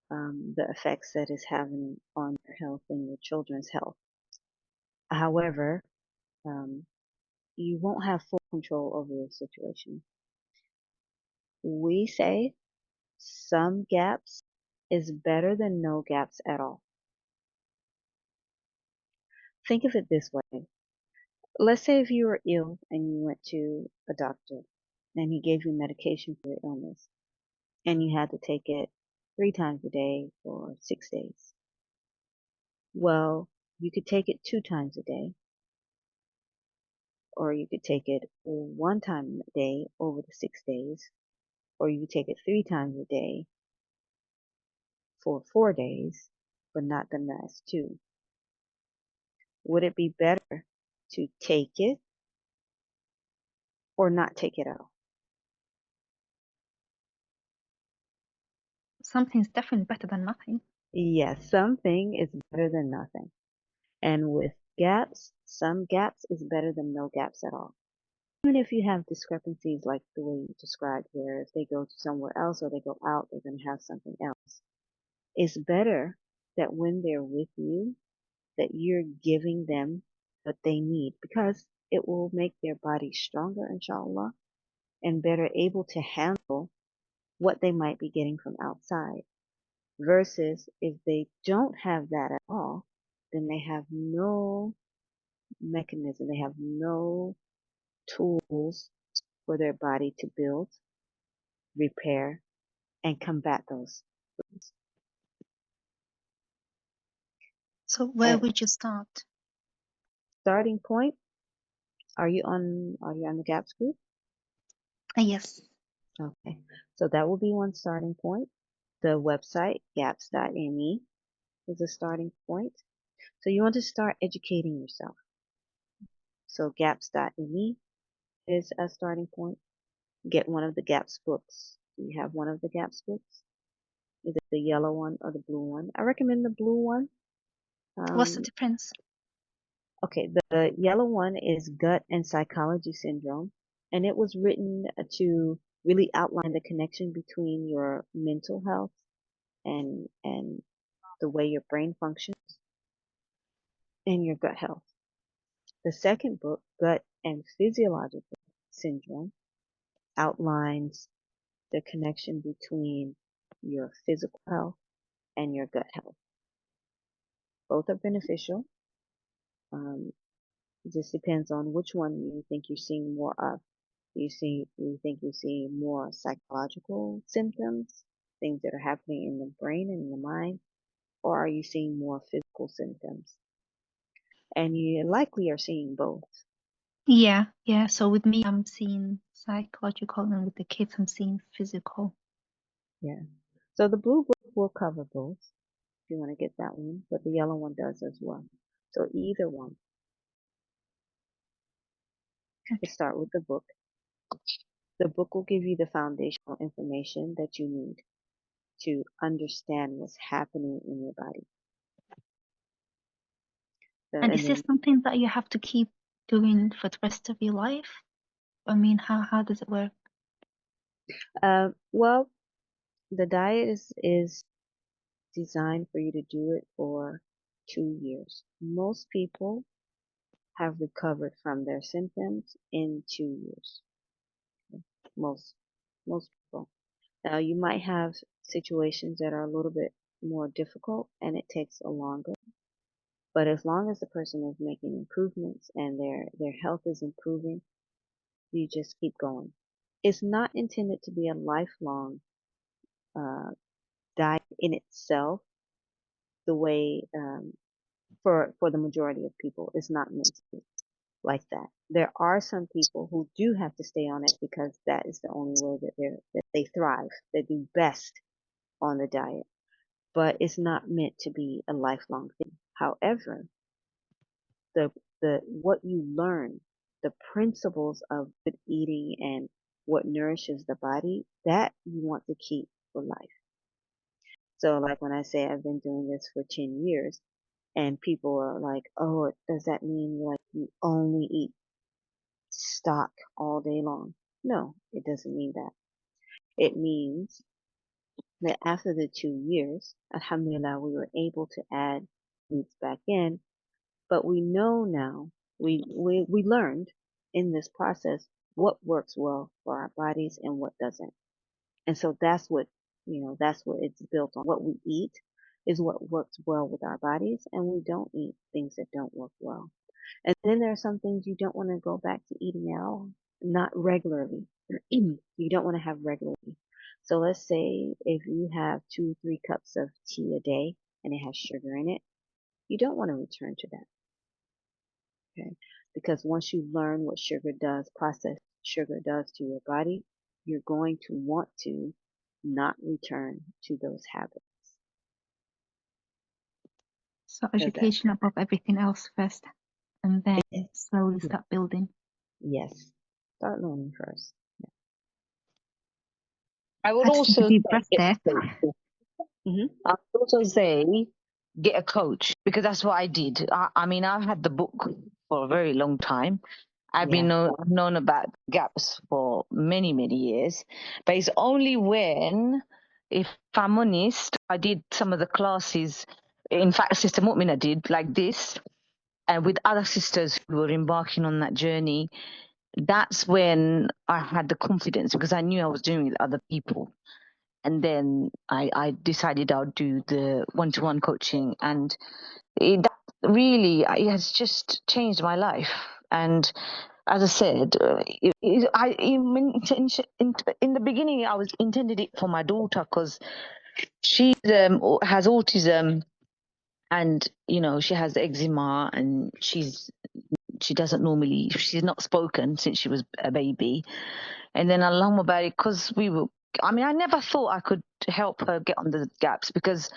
the effects that it's having on your health and your children's health. However, you won't have full control over your situation. We say some gaps is better than no gaps at all. Think of it this way. Let's say if you were ill and you went to a doctor and he gave you medication for your illness and you had to take it 3 times a day for 6 days. Well, you could take it 2 times a day, or you could take it 1 time a day over the 6 days, or you could take it 3 times a day for 4 days, but not the last 2. Would it be better to take it or not take it at all? Something's definitely better than nothing. Yes, something is better than nothing. And with gaps, some gaps is better than no gaps at all. Even if you have discrepancies like the way you described, where if they go to somewhere else or they go out, they're going to have something else. It's better that when they're with you, that you're giving them what they need, because it will make their body stronger, inshallah, and better able to handle what they might be getting from outside. Versus if they don't have that at all, then they have no mechanism, they have no tools for their body to build, repair, and combat those. So where would you start? Starting point, are you on the GAPS group? Yes. Okay, so that will be one starting point. The website, gaps.me, is a starting point. So you want to start educating yourself. So gaps.me is a starting point. Get one of the GAPS books. Do you have one of the GAPS books? Either the yellow one or the blue one. I recommend the blue one. What's the difference? Okay, the yellow one is Gut and Psychology Syndrome, And it was written to really outline the connection between your mental health and the way your brain functions and your gut health. The second book, Gut and Physiological Syndrome, outlines the connection between your physical health and your gut health. Both are beneficial. It just depends on which one you think you're seeing more of. You think you're seeing more psychological symptoms, things that are happening in the brain and in the mind, or are you seeing more physical symptoms? And you likely are seeing both. Yeah, yeah. So with me, I'm seeing psychological, and with the kids, I'm seeing physical. Yeah. So the blue book will cover both if you want to get that one, but the yellow one does as well. So either one. Let's start with the book. The book will give you the foundational information that you need to understand what's happening in your body. And is this something that you have to keep doing for the rest of your life? I mean, how does it work? Well, the diet is designed for you to do it for 2 years. Most people have recovered from their symptoms in 2 years. Most people. Now you might have situations that are a little bit more difficult and it takes a longer. But as long as the person is making improvements and their health is improving, you just keep going. It's not intended to be a lifelong diet in itself. The way for the majority of people, it's not meant to be like that. There are some people who do have to stay on it because that is the only way that they thrive. They do best on the diet, but it's not meant to be a lifelong thing. However, the what you learn, the principles of good eating and what nourishes the body, that you want to keep for life. So like when I say I've been doing this for 10 years and people are like, oh, does that mean like you only eat stock all day long? No, it doesn't mean that. It means that after the 2 years, alhamdulillah, we were able to add meats back in, but we know now, we learned in this process what works well for our bodies and what doesn't. And so that's what, that's what it's built on. What we eat is what works well with our bodies, and we don't eat things that don't work well. And then there are some things you don't want to go back to eating at all, not regularly. You don't want to have regularly. So let's say if you have 2-3 cups of tea a day and it has sugar in it, you don't want to return to that. Okay? Because once you learn what sugar does, processed sugar does to your body, you're going to want to not return to those habits. So education above everything else first, and then slowly start building. Yes. Start learning first. I would Had to also take a deep breath there. I would also say get a coach, because that's what I did. I mean, I've had the book for a very long time. I've known about gaps for many, many years, but it's only when, if I'm honest, I did some of the classes. In fact, Sister Mu'mina did like this, and with other sisters who were embarking on that journey. That's when I had the confidence, because I knew I was doing it with other people. And then I decided I'll do the one-to-one coaching, and it has just changed my life. And as I said, in the beginning, I was intended it for my daughter because she has autism, and she has eczema, and she's not spoken since she was a baby. And then Allahu Barik, because I never thought I could help her get on the gaps, because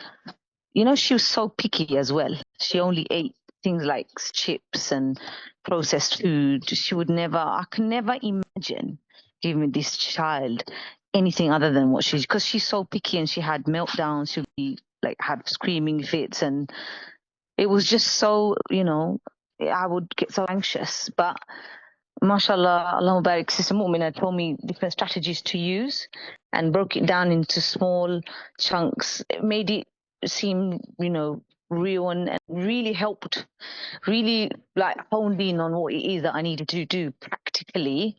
she was so picky as well. She only ate things like chips and processed food. I could never imagine giving this child anything other than because she's so picky, and she had meltdowns. She'd be like, had screaming fits, and it was just so, I would get so anxious. But mashallah, Allahumma barik, Sister Mu'mina told me different strategies to use and broke it down into small chunks. It made it seem, real and really helped, really like honed in on what it is that I needed to do practically.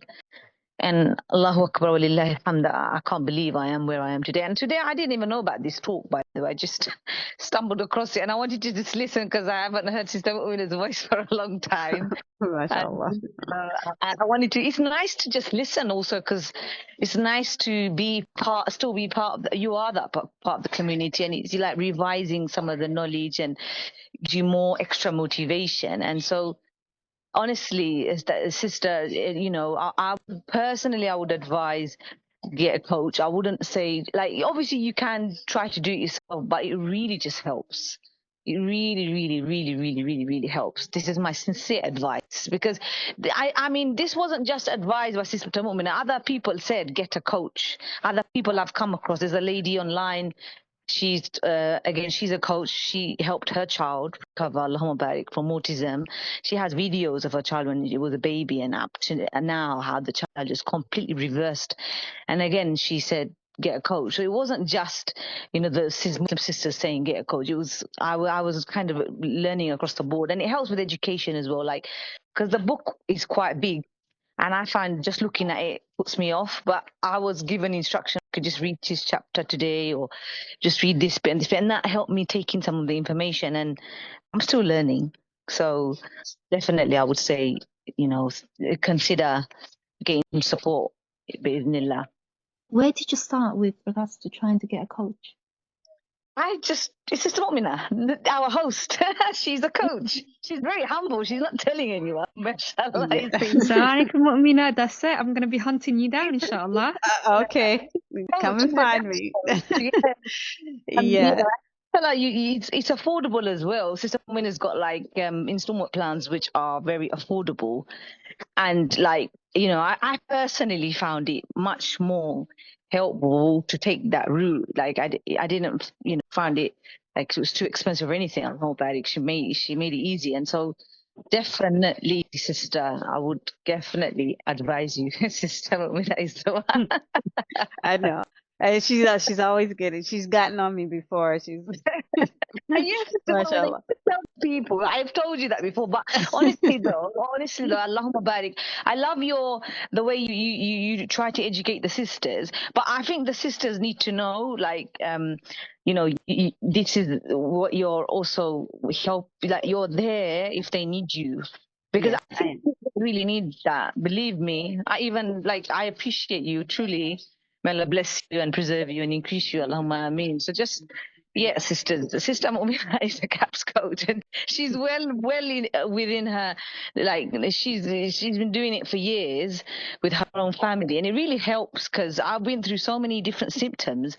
And Allahu Akbar wa lillahi alhamd, I can't believe I am where I am today. And today I didn't even know about this talk, by the way. I just stumbled across it and I wanted to just listen because I haven't heard Sister Mu'mina's voice for a long time. MashaAllah. I wanted to. It's nice to just listen, also, because it's nice to be still be part of. You are that part of the community, and it's like revising some of the knowledge and gives you more extra motivation. And so, honestly, as that sister, I personally, I would advise get a coach. I wouldn't say, like, obviously you can try to do it yourself, but it really just helps. It really, really, really, really, really, really helps. This is my sincere advice, because I mean, this wasn't just advised by Sister Mu'mina. Other people said get a coach. Other people I've come across. There's a lady online. She's she's a coach. She helped her child recover, Allahumma barik, from autism. She has videos of her child when she was a baby, and up to now how the child is completely reversed. And again, she said get a coach. So it wasn't just the Muslim sisters saying get a coach. It was I was kind of learning across the board, and it helps with education as well. Like, because the book is quite big. And I find just looking at it puts me off. But I was given instruction, I could just read this chapter today or just read this bit and this bit. And that helped me take in some of the information. And I'm still learning. So definitely I would say, consider getting some support. Bismillah. Where did you start with regards to trying to get a coach? It's Sister Mu'mina, our host. She's a coach. She's very humble. She's not telling anyone. Mashallah. Yeah. Assalamu alaikum, Mu'mina. That's it. I'm going to be hunting you down, inshallah. Okay, come and find me. Yeah. Yeah. It's affordable as well. Sister Mu'mina's got like installment plans which are very affordable, and I personally found it much more helpful to take that route. Like I didn't find it like it was too expensive or anything. I'm not bad. She made it easy, and so definitely, sister, I would definitely advise you, Sister Mu'mina is the one. I know. And she's always good. She's gotten on me before. She's Yes, MashaAllah. tell people. I've told you that before, but honestly though, Allahumma barik. I love the way you try to educate the sisters, but I think the sisters need to know, like, this is what you're also help. Like, you're there if they need you, because Yes, I think people really need that. Believe me. I appreciate you truly. May Allah bless you and preserve you and increase you. Allahumma ameen. So just. Yeah, Sister Mu'mina is a CAPS coach, and she's well within her. Like, she's been doing it for years with her own family, and it really helps, because I've been through so many different symptoms,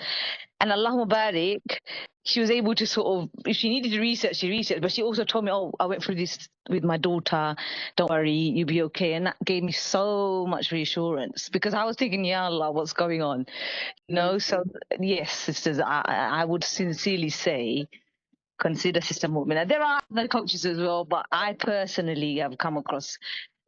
and Allahumma barik, she was able to sort of, if she needed to research, she researched, but she also told me, oh, I went through this with my daughter, don't worry, you'll be okay. And that gave me so much reassurance, because I was thinking, Ya Allah, what's going on? So yes, sisters, I would sincerely say consider Sister Mu'mina. There are other coaches as well, but I personally have come across,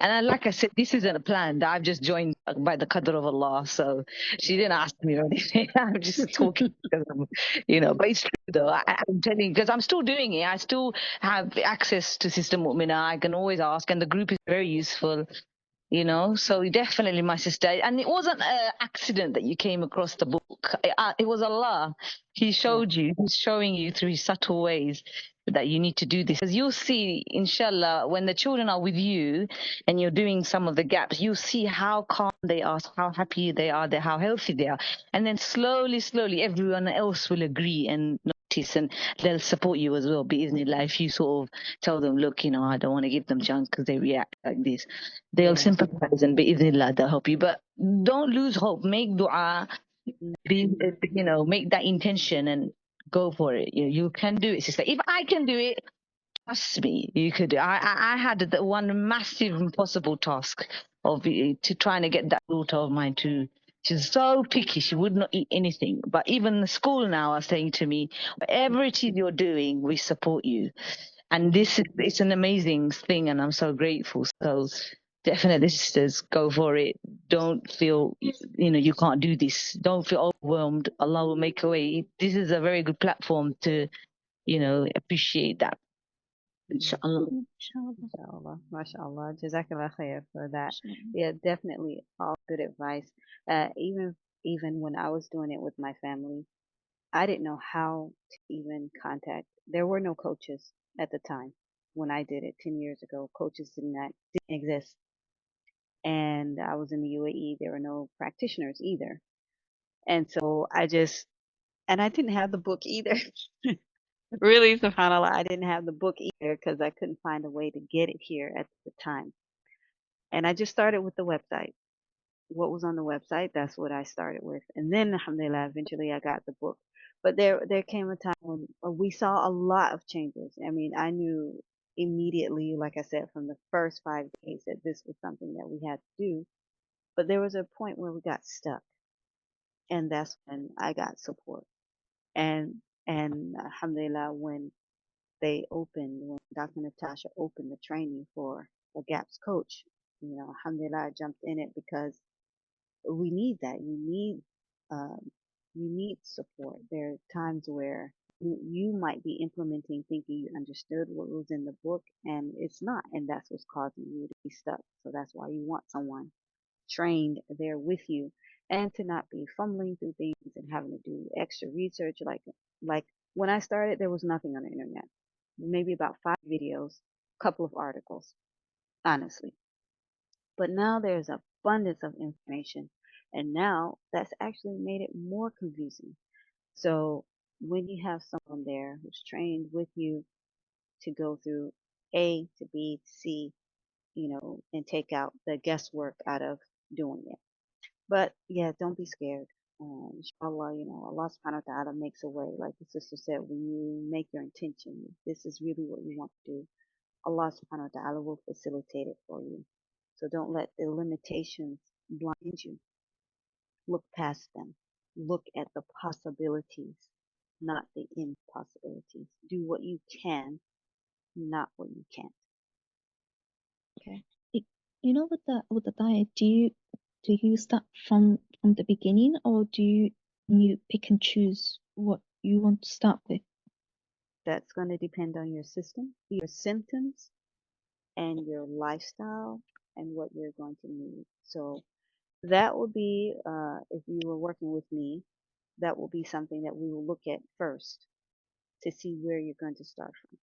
and like I said, this isn't a plan. I've just joined by the qadr of Allah, so she didn't ask me or anything. I'm just talking because but it's true though. I'm telling you, because I'm still doing it. I still have access to Sister Mu'mina. I can always ask, and the group is very useful. So definitely, my sister. And it wasn't an accident that you came across the book. It was Allah. He showed you. He's showing you through his subtle ways that you need to do this. Because you'll see, inshallah, when the children are with you and you're doing some of the gaps, you'll see how calm they are, how happy they are, how healthy they are. And then slowly, everyone else will agree and notice, and they'll support you as well, bi'idhnillah. If you sort of tell them, look, I don't want to give them junk because they react like this, they'll sympathize, and bi'idhnillah, they'll help you. But don't lose hope. Make dua, make that intention and go for it. You can do it, sister. If I can do it, trust me, you could. I had the one massive impossible task of to trying to get that daughter of mine to. She's so picky; she would not eat anything. But even the school now are saying to me, "Whatever it is you're doing, we support you." And it's an amazing thing, and I'm so grateful. So definitely, sisters, go for it. Don't feel, you can't do this. Don't feel overwhelmed. Allah will make a way. This is a very good platform to, appreciate that. Inshallah. Inshallah, mashallah, jazakallah khair for that. Yeah, definitely all good advice. Even when I was doing it with my family, I didn't know how to even contact. There were no coaches at the time when I did it 10 years ago. Coaches didn't exist. And I was in the UAE. There were no practitioners either. And so and I didn't have the book either. Really, subhanAllah, I didn't have the book either because I couldn't find a way to get it here at the time. And I just started with the website. What was on the website, that's what I started with. And then, alhamdulillah, eventually I got the book. But there came a time when we saw a lot of changes. I mean, I knew immediately, like I said, from the first 5 days that this was something that we had to do. But there was a point where we got stuck. And that's when I got support. And alhamdulillah, when Dr. Natasha opened the training for a GAPS coach, alhamdulillah, I jumped in it because we need that. You need support. There are times where you might be implementing thinking you understood what was in the book and it's not, and that's what's causing you to be stuck. So that's why you want someone trained there with you and to not be fumbling through things and having to do extra research. Like when I started, there was nothing on the internet. Maybe about 5 videos, couple of articles, honestly. But now there's abundance of information, and now that's actually made it more confusing. So when you have someone there who's trained with you to go through A to B to C, and take out the guesswork out of doing it. But yeah, don't be scared. Inshallah, Allah subhanahu wa ta'ala makes a way. Like the sister said, when you make your intention, this is really what you want to do, Allah subhanahu wa ta'ala will facilitate it for you. So don't let the limitations blind you. Look past them. Look at the possibilities, not the impossibilities. Do what you can, not what you can't. Okay. With the diet, do you start from the beginning, or do you pick and choose what you want to start with? That's going to depend on your symptoms, and your lifestyle, and what you're going to need. So that will be, if you were working with me, that will be something that we will look at first to see where you're going to start from.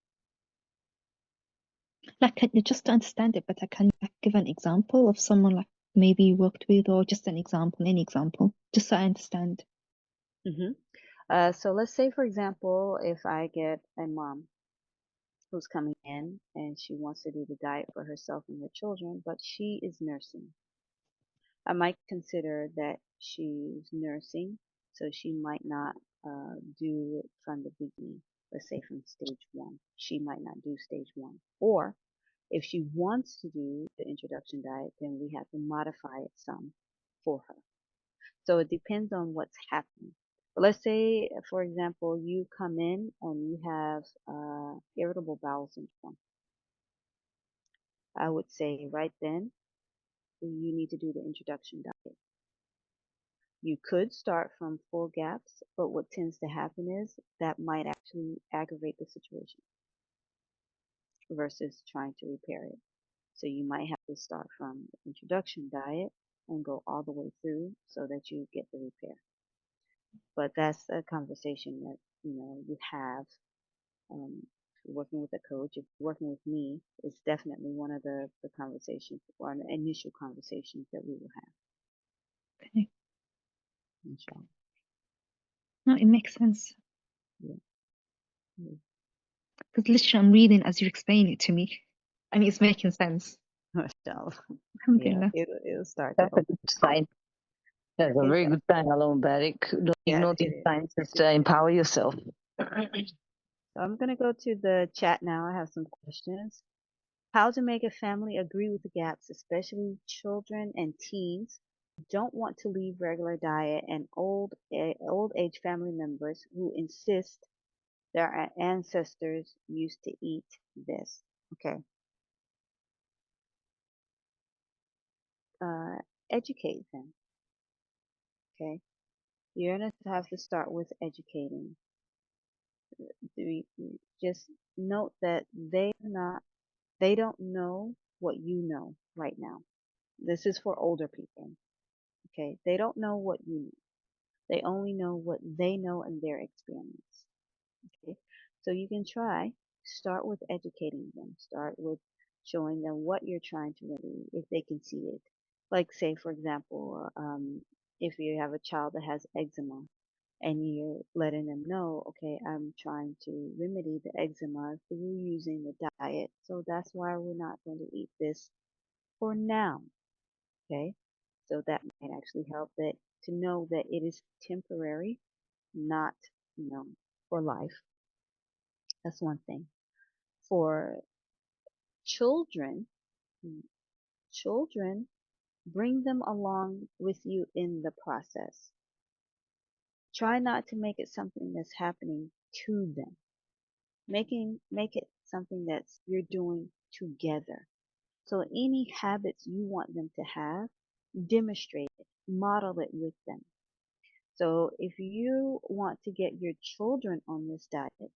Just to understand it better, can you give an example of someone like maybe you worked with, or just an example, any example, just so I understand? So let's say, for example, if I get a mom who's coming in and she wants to do the diet for herself and her children, but she is nursing. I might consider that she's nursing, so she might not do it from the beginning. Let's say from stage 1. She might not do stage 1. Or if she wants to do the introduction diet, then we have to modify it some for her. So it depends on what's happening. But let's say, for example, you come in and you have irritable bowel syndrome. I would say right then you need to do the introduction diet. You could start from full GAPS, but what tends to happen is that might actually aggravate the situation versus trying to repair it. So you might have to start from the introduction diet and go all the way through so that you get the repair. But that's a conversation that, you have working with a coach. If you're working with me, it's definitely one of the conversations or the initial conversations that we will have. Okay. Inshallah. No, it makes sense. Yeah. Because literally I'm reading as you explain it to me, and it's making sense. Mashallah. Yeah, Alhamdulillah. it'll start to That's a open. good sign. That's a It's very good sign, Alon Barik. Don't Yes, ignore it these is. signs, sister. Empower yourself. So I'm going to go to the chat now. I have some questions. How to make a family agree with the GAPS, especially children and teens who don't want to leave regular diet, and old age family members who insist their ancestors used to eat this. Okay. educate them. Okay, you're gonna have to start with educating. Just note that they don't know what you know right now. This is for older people. Okay, they don't know what you know. They only know what they know in their experience. Okay, so you can start with educating them. Start with showing them what you're trying to relieve if they can see it. Like, say, for example, if you have a child that has eczema and you're letting them know, okay, I'm trying to remedy the eczema through using the diet. So that's why we're not going to eat this for now. Okay, so that might actually help that to know that it is temporary, not, for life. That's one thing. For children, children, bring them along with you in the process. Try not to make it something that's happening to them. Make it something that's you're doing together. So any habits you want them to have, demonstrate it, model it with them. So if you want to get your children on this diet,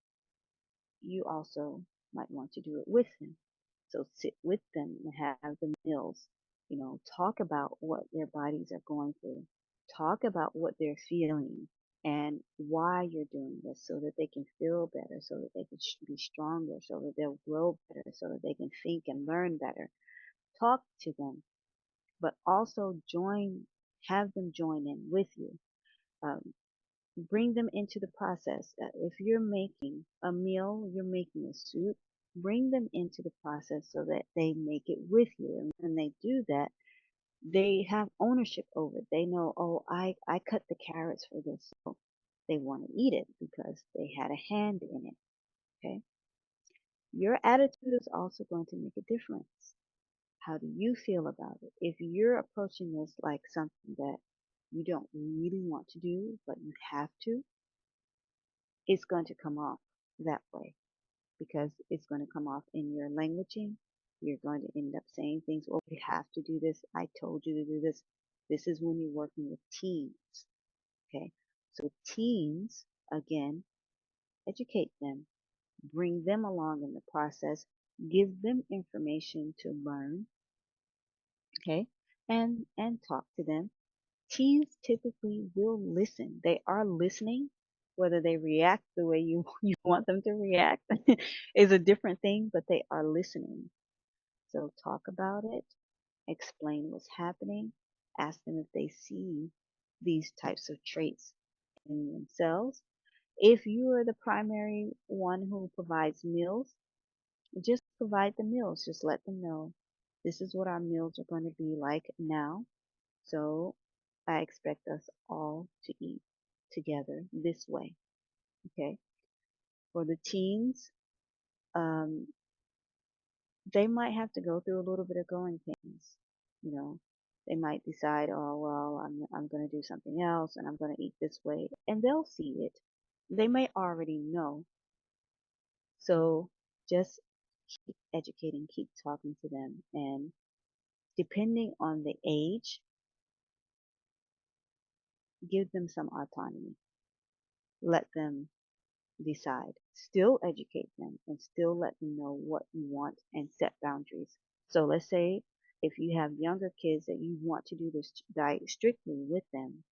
you also might want to do it with them. So sit with them and have the meals. Talk about what their bodies are going through. Talk about what they're feeling and why you're doing this so that they can feel better, so that they can be stronger, so that they'll grow better, so that they can think and learn better. Talk to them, but also have them join in with you. Um, Bring them into the process. If you're making a meal, you're making a soup, bring them into the process so that they make it with you. And when they do that, they have ownership over it. They know, oh, I cut the carrots for this. So they want to eat it because they had a hand in it. Okay. Your attitude is also going to make a difference. How do you feel about it? If you're approaching this like something that you don't really want to do, but you have to, it's going to come off that way because it's going to come off in your languaging. You're going to end up saying things, oh, we have to do this. I told you to do this. This is when you're working with teens. Okay. So teens, again, educate them, bring them along in the process, give them information to learn. Okay. And talk to them. Teens typically will listen. They are listening. Whether they react the way you want them to react is a different thing, but they are listening. So talk about it, explain what's happening, ask them if they see these types of traits in themselves. If you are the primary one who provides meals, just provide the meals. Just let them know this is what our meals are going to be like now. So I expect us all to eat together this way. Okay. For the teens, um, they might have to go through a little bit of growing pains. You know, they might decide, oh well, I'm going to do something else, and I'm going to eat this way, and they'll see it. They may already know. So just keep educating, keep talking to them, and depending on the age, give them some autonomy. Let them decide. Still educate them and still let them know what you want and set boundaries. So let's say if you have younger kids that you want to do this diet strictly with them,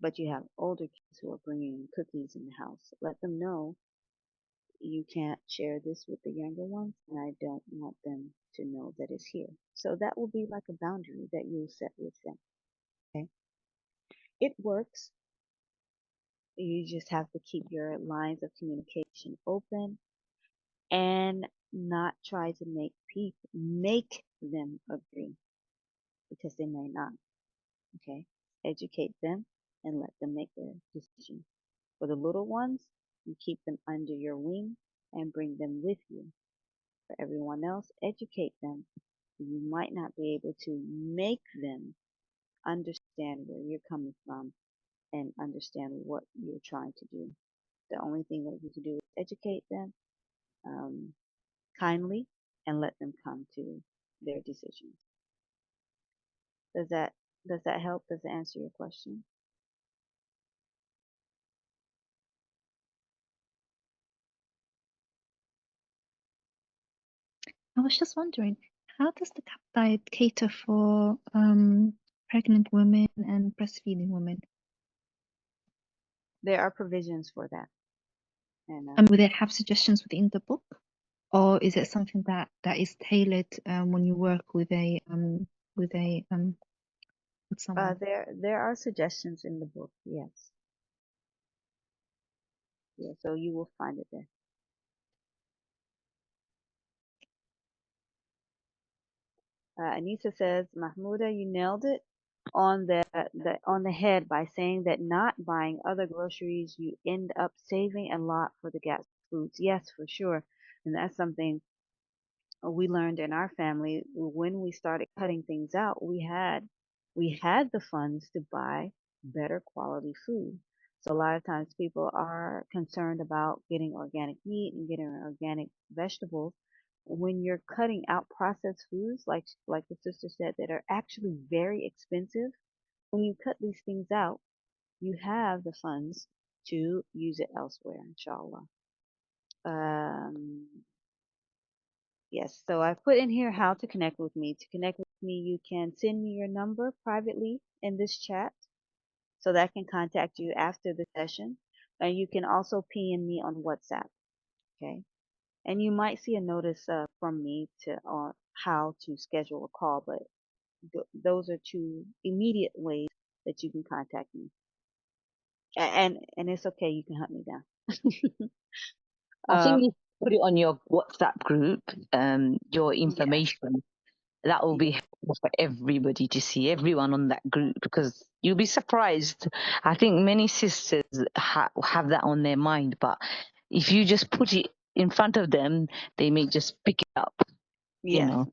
but you have older kids who are bringing cookies in the house, let them know you can't share this with the younger ones and I don't want them to know that it's here. So that will be like a boundary that you'll set with them. Okay. It works. You just have to keep your lines of communication open and not try to make them agree because they may not. Okay. Educate them and let them make their decision. For the little ones, you keep them under your wing and bring them with you. For everyone else, educate them. You might not be able to make them understand where you're coming from and understand what you're trying to do. The only thing that you can do is educate them um, kindly and let them come to their decisions. Does that help? Does it answer your question? I was just wondering, how does the CAP diet cater for pregnant women and breastfeeding women? There are provisions for that. And And will they have suggestions within the book, or is it something that is tailored when you work with with someone? there are suggestions in the book. Yes. Yeah. So you will find it there. Anissa says, Mahmouda, you nailed it on the head by saying that not buying other groceries, you end up saving a lot for the gas foods. Yes, for sure. And that's something we learned in our family when we started cutting things out. We had the funds to buy better quality food. So a lot of times people are concerned about getting organic meat and getting organic vegetables. When you're cutting out processed foods, like the sister said, that are actually very expensive, when you cut these things out, you have the funds to use it elsewhere, inshallah. Um, Yes, so I put in here how to connect with me. To connect with me, you can send me your number privately in this chat so that I can contact you after the session. And you can also PM me on WhatsApp, okay? And you might see a notice from me to how to schedule a call, but those are two immediate ways that you can contact me. And it's okay, you can hunt me down. I think you put it on your WhatsApp group, your Yeah, information. That will be yeah, helpful for everybody to see, everyone on that group, because you'll be surprised. I think many sisters have that on their mind, but if you just put it in front of them, they may just pick it up. You yes, know,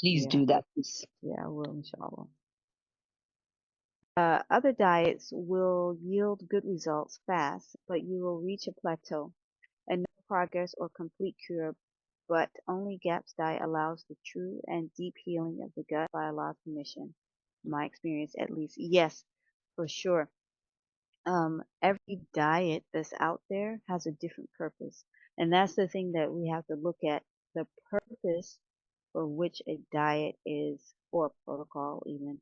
please yeah, do that. Please. yeah, I will, inshallah. Other diets will yield good results fast, but you will reach a plateau and no progress or complete cure. But only GAPS diet allows the true and deep healing of the gut by Allah's permission. My experience, at least. Yes, for sure. Every diet that's out there has a different purpose. And that's the thing that we have to look at, the purpose for which a diet is, or a protocol even,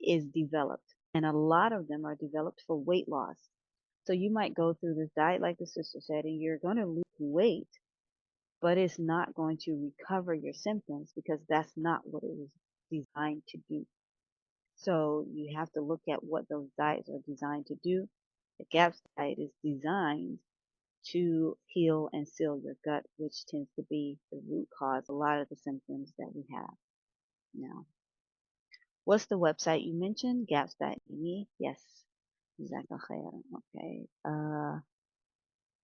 is developed. And a lot of them are developed for weight loss. So you might go through this diet, like the sister said, and you're going to lose weight, but it's not going to recover your symptoms because that's not what it was designed to do. So you have to look at what those diets are designed to do. The GAPS diet is designed to heal and seal your gut, which tends to be the root cause of a lot of the symptoms that we have now. What's the website you mentioned? GAPS.me. Yes. Jazakallah khair. Okay.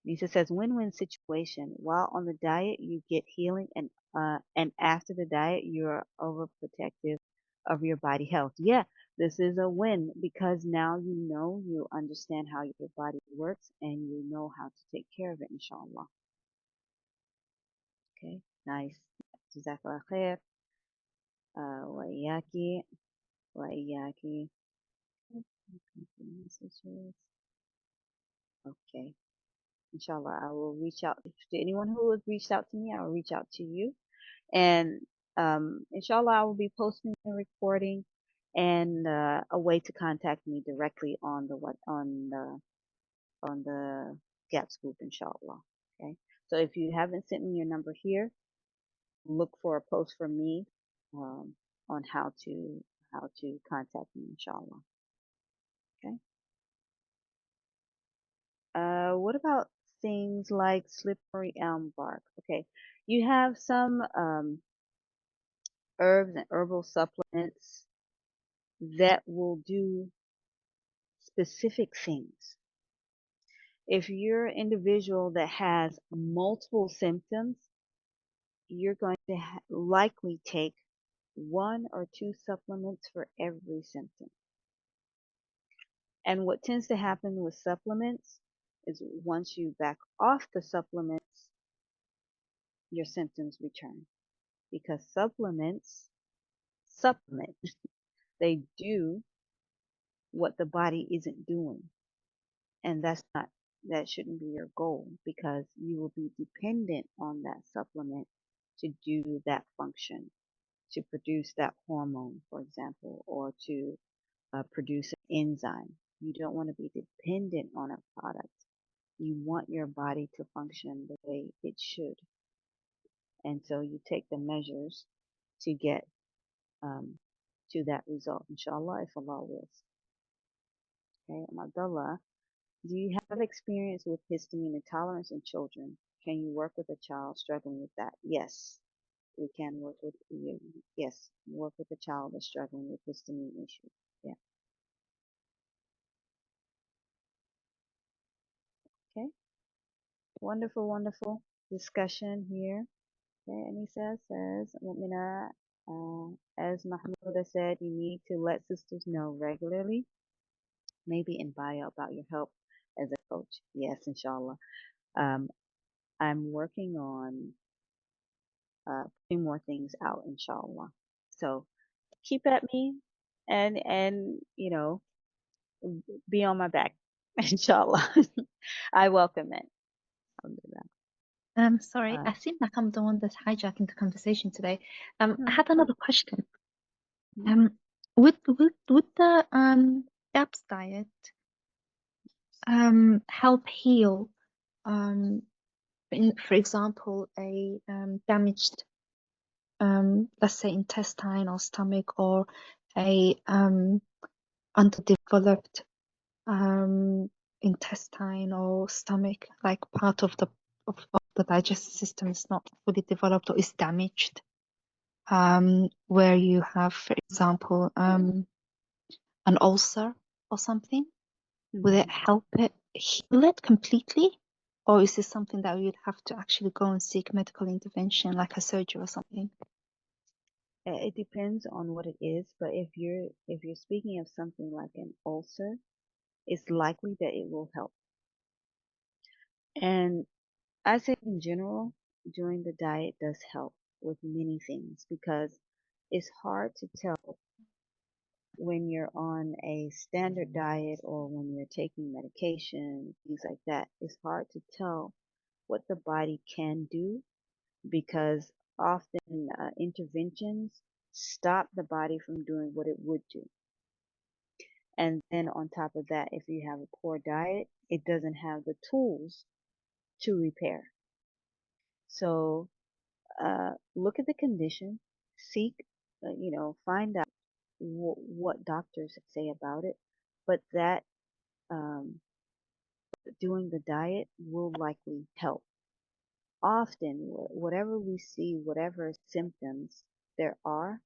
Lisa says win-win situation. While on the diet, you get healing, and after the diet, you're overprotective of your body health. Yeah, this is a win because now you understand how your body works, and you know how to take care of it, inshallah. Okay, nice. Jazakallah khair. Wa iyaki, wa iyaki. Okay. Inshallah, I will reach out to anyone who has reached out to me. I will reach out to you, and inshallah, I will be posting the recording and a way to contact me directly on the GAPS group, inshallah. Okay, so if you haven't sent me your number here, look for a post from me on how to contact me, inshallah. Okay. What about things like slippery elm bark? Okay, you have some herbs and herbal supplements that will do specific things. If you're an individual that has multiple symptoms, you're going to likely take one or two supplements for every symptom. And what tends to happen with supplements is once you back off the supplements, your symptoms return because supplements supplement. they do what the body isn't doing. And that shouldn't be your goal, because you will be dependent on that supplement to do that function, to produce that hormone, for example, or to produce an enzyme. You don't want to be dependent on a product. You want your body to function the way it should. And so you take the measures to get to that result, inshallah, if Allah wills. Okay, Abdullah, do you have experience with histamine intolerance in children? Can you work with a child struggling with that? Yes, we can work with you. Yes, work with a child that's struggling with histamine issues. Yeah. Okay. Wonderful, wonderful discussion here. Okay, and he says, Mu'mina, as Mahmouda said, you need to let sisters know regularly, maybe in bio, about your help as a coach. Yes, inshallah. Um, I'm working on putting more things out, inshallah. So keep at me, and be on my back, inshallah. I welcome it. Alhamdulillah. Sorry, Uh, I seem like I'm the one that's hijacking the conversation today. I hmm, had another question. hmm. Would the GAPS diet help heal for example, a damaged let's say intestine or stomach, or a underdeveloped intestine or stomach, like part of of the digestive system is not fully developed or is damaged, where you have, for example, an ulcer or something. Will it help it heal it completely? Or is this something that you'd have to actually go and seek medical intervention, like a surgery or something? It depends on what it is, but if you're speaking of something like an ulcer, it's likely that it will help. And I say in general, doing the diet does help with many things, because it's hard to tell when you're on a standard diet or when you're taking medication, things like that. It's hard to tell what the body can do, because often interventions stop the body from doing what it would do. And then on top of that, if you have a poor diet, it doesn't have the tools to repair. So look at the condition, seek, find out what doctors say about it. But that um, doing the diet will likely help. Often, whatever we see, whatever symptoms there are,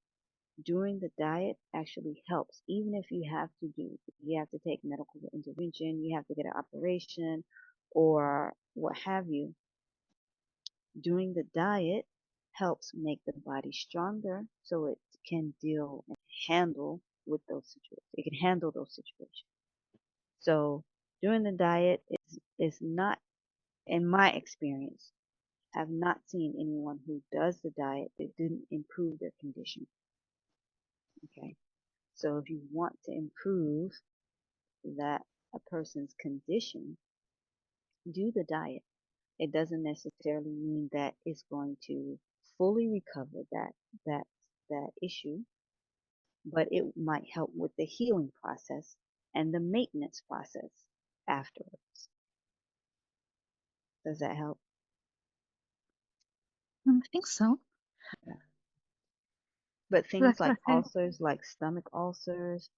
doing the diet actually helps. Even if you have to take medical intervention, you have to get an operation, or what have you, doing the diet helps make the body stronger so it can deal and handle with those situations. It can handle those situations. So doing the diet is not, in my experience, have not seen anyone who does the diet that didn't improve their condition. Okay. So if you want to improve that a person's condition, do the diet. It doesn't necessarily mean that it's going to fully recover that that issue, but it might help with the healing process and the maintenance process afterwards. Does that help? I think so. But Like things I like say, ulcers, like stomach ulcers,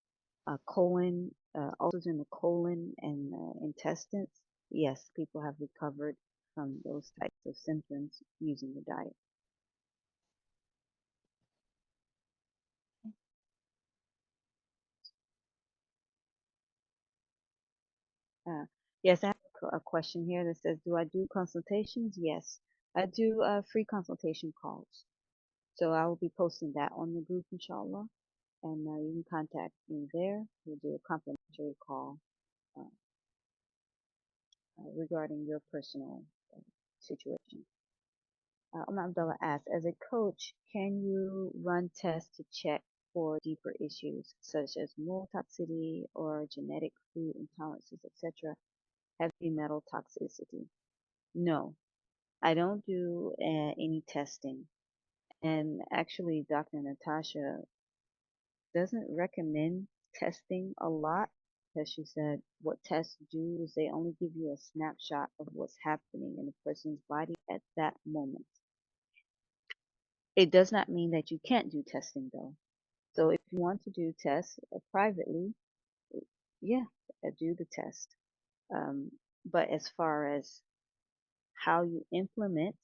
colon, ulcers in the colon and intestines, yes, people have recovered from those types of symptoms using the diet. Yes, I have a question here that says, do I do consultations? Yes, I do free consultation calls. So I will be posting that on the group, inshallah. And you can contact me there. We'll do a complimentary call uh, regarding your personal situation. Abdullah asks, as a coach, can you run tests to check for deeper issues such as mold toxicity or genetic food intolerances, etc., heavy metal toxicity. No, I don't do any testing. And actually, Dr. Natasha doesn't recommend testing a lot because she said what tests do is they only give you a snapshot of what's happening in a person's body at that moment. It does not mean that you can't do testing though. So if you want to do tests privately, yeah, do the test. Um, but as far as how you implement,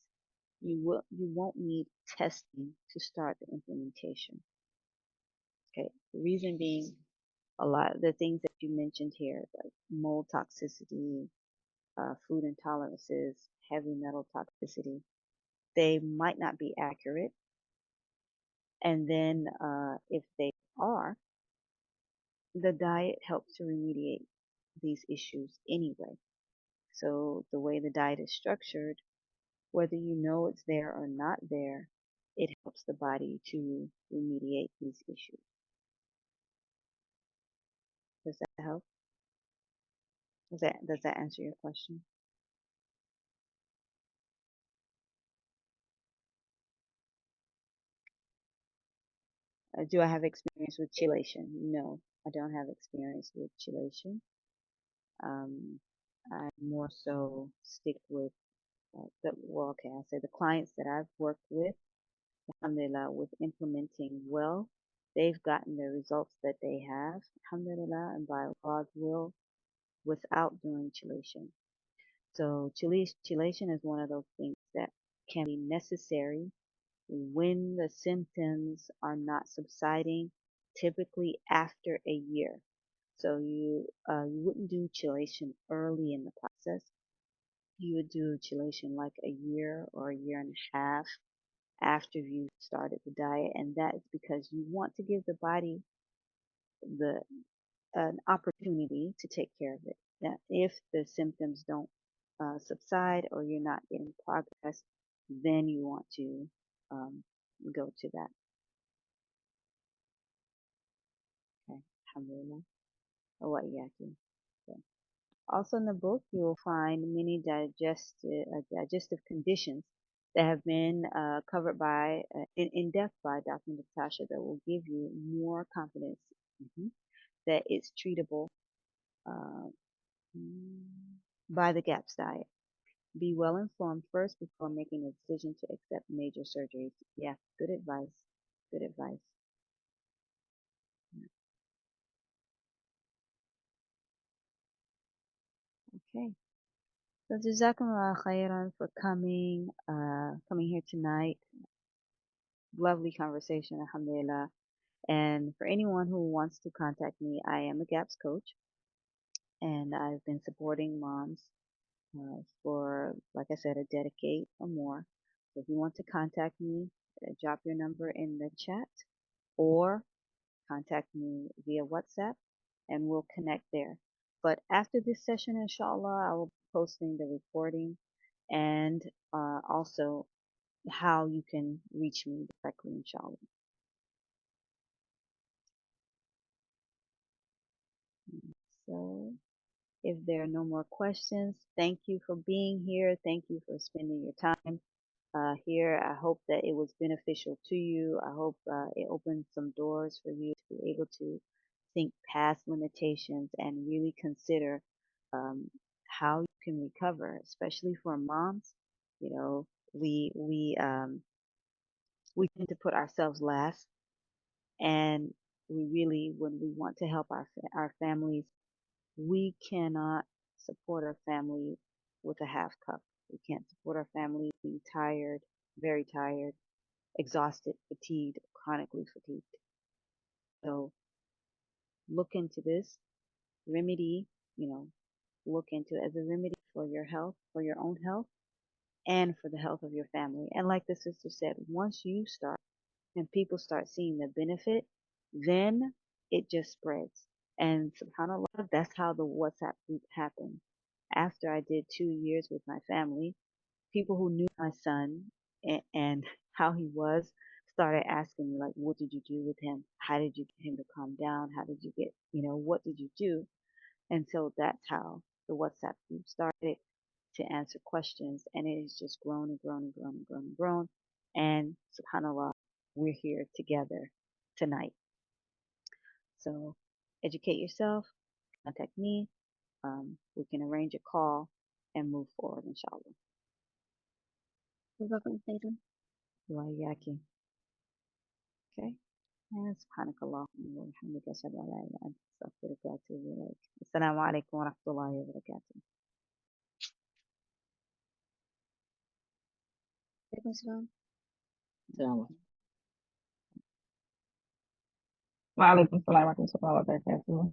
you won't need testing to start the implementation. Okay. The reason being, a lot of the things that you mentioned here, like mold toxicity, food intolerances, heavy metal toxicity, they might not be accurate. And then if they are, the diet helps to remediate these issues anyway. So the way the diet is structured, whether you know it's there or not there, it helps the body to remediate these issues. Does that help? Does that answer your question? Do I have experience with chelation? No, I don't have experience with chelation. I more so stick with okay, I'll say the clients that I've worked with, alhamdulillah, with implementing well, they've gotten the results that they have, alhamdulillah, and by God's will, without doing chelation. So chelation is one of those things that can be necessary when the symptoms are not subsiding, typically after a year. So you wouldn't do chelation early in the process. You would do chelation like a year or a year and a half after you started the diet, and that is because you want to give the body the an opportunity to take care of it. Now, if the symptoms don't subside or you're not getting progress, then you want to um, go to that. Okay, alhamdulillah. Okay. Also in the book, you will find many digestive conditions that have been covered by in depth by Dr. Natasha that will give you more confidence that it's treatable uh, by the GAPS diet. Be well informed first before making a decision to accept major surgeries. Yeah, good advice. Good advice. Okay. So Jazakumullah khairan for coming here tonight. Lovely conversation, alhamdulillah. And for anyone who wants to contact me, I am a GAPS coach, and I've been supporting moms for, like I said, a decade or more. So if you want to contact me, drop your number in the chat or contact me via WhatsApp, and we'll connect there. But after this session, inshallah, I will be posting the recording and also how you can reach me directly, inshallah. So if there are no more questions, thank you for being here. Thank you for spending your time here. I hope that it was beneficial to you. I hope it opened some doors for you to be able to think past limitations and really consider how you can recover, especially for moms. You know, we tend to put ourselves last, and we really, when we want to help our families, we cannot support our family with a half cup. We can't support our family being tired, very tired, exhausted, fatigued, chronically fatigued. So look into this remedy, look into it as a remedy for your health, for your own health, and for the health of your family. And like the sister said, once you start and people start seeing the benefit, then it just spreads. And subhanAllah, that's how the WhatsApp group happened. After I did 2 years with my family, people who knew my son and how he was started asking me, like, what did you do with him? How did you get him to calm down? How did you get, what did you do? And so that's how the WhatsApp group started, to answer questions. And it has just grown and grown and grown and grown and grown. And subhanAllah, we're here together tonight. So educate yourself, contact me. We can arrange a call and move forward, inshallah. جزاكم خيرا. Wa yaki. Okay. And subhanakallahumma wa bihamdika ashhadu an la ilaha illa anta astaghfiruka wa atubu ilaik. Assalamu alaikum wa rahmatullahi wa barakatuh. عليكم السلام. وعليكم السلام ورحمة الله وبركاته.